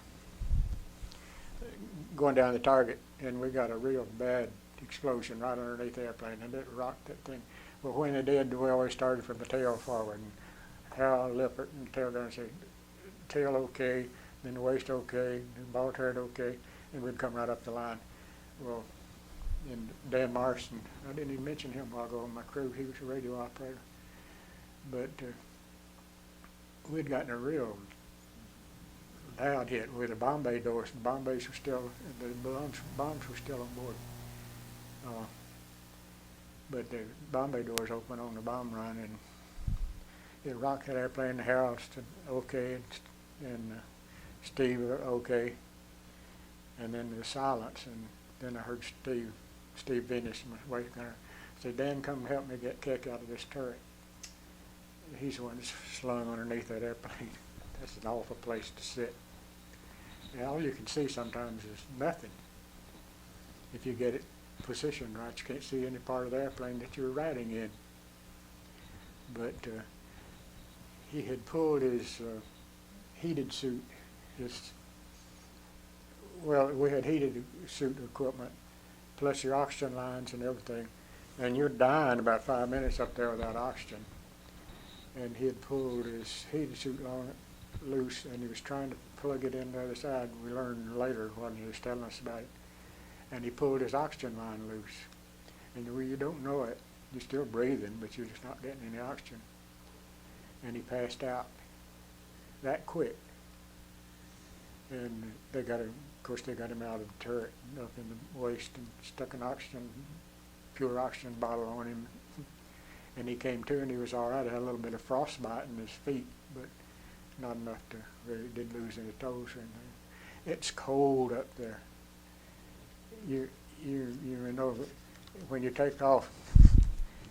going down the target, and we got a real bad explosion right underneath the airplane, and it rocked that thing. But when it did, we always started from the tail forward. And Hal Lippert and the tail gunner said, tail okay, then the waist okay, the ball turret okay, and we'd come right up the line. Well, and Dan Morrison, I didn't even mention him a while ago on my crew. He was a radio operator. But we'd gotten a real loud hit with the bomb bay doors. The bomb bays were still, the bombs were still on board. But the bomb bay doors open on the bomb run, and it rocked that airplane. Harold okay, and Steve okay, and then the silence, and then I heard Steve Venus, my waist gunner, say, Dan, come help me get kick out of this turret. He's the one that's slung underneath that airplane. That's an awful place to sit. And all you can see sometimes is nothing. If you get it positioned right, you can't see any part of the airplane that you're riding in. But he had pulled his heated suit. We had heated suit equipment, plus your oxygen lines and everything. And you're dying about 5 minutes up there without oxygen. And he had pulled his heated suit loose, and he was trying to plug it in the other side. We learned later when he was telling us about it. And he pulled his oxygen line loose. And you don't know it. You're still breathing, but you're just not getting any oxygen. And he passed out that quick. And they got him out of the turret, up in the waist, and stuck an pure oxygen bottle on him. And he came to, and he was all right. He had a little bit of frostbite in his feet, but not enough to really did lose any toes or anything. It's cold up there. You know, when you take off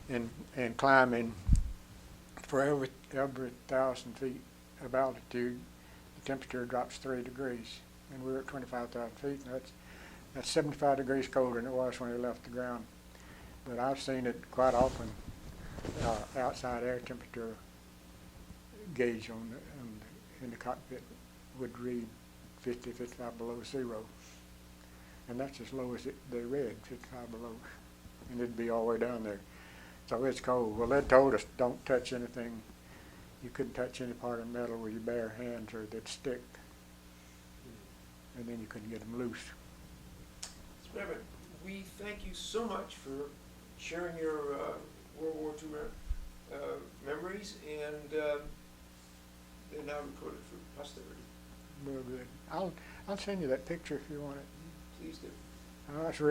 and climbing for every 1,000 feet of altitude, the temperature drops 3 degrees, and we were at 25,000 feet, and that's 75 degrees colder than it was when we left the ground. But I've seen it quite often. Outside air temperature gauge in the cockpit would read 50, 55 below zero, and that's as low as they read, 55 below, and it'd be all the way down there. So it's cold. Well, they told us don't touch anything. You couldn't touch any part of metal with your bare hands, or they'd stick, and then you couldn't get them loose. Reverend, we thank you so much for sharing your World War II memories, and they're now recorded for posterity. Well, good. I'll send you that picture if you want it. Please do. That's real.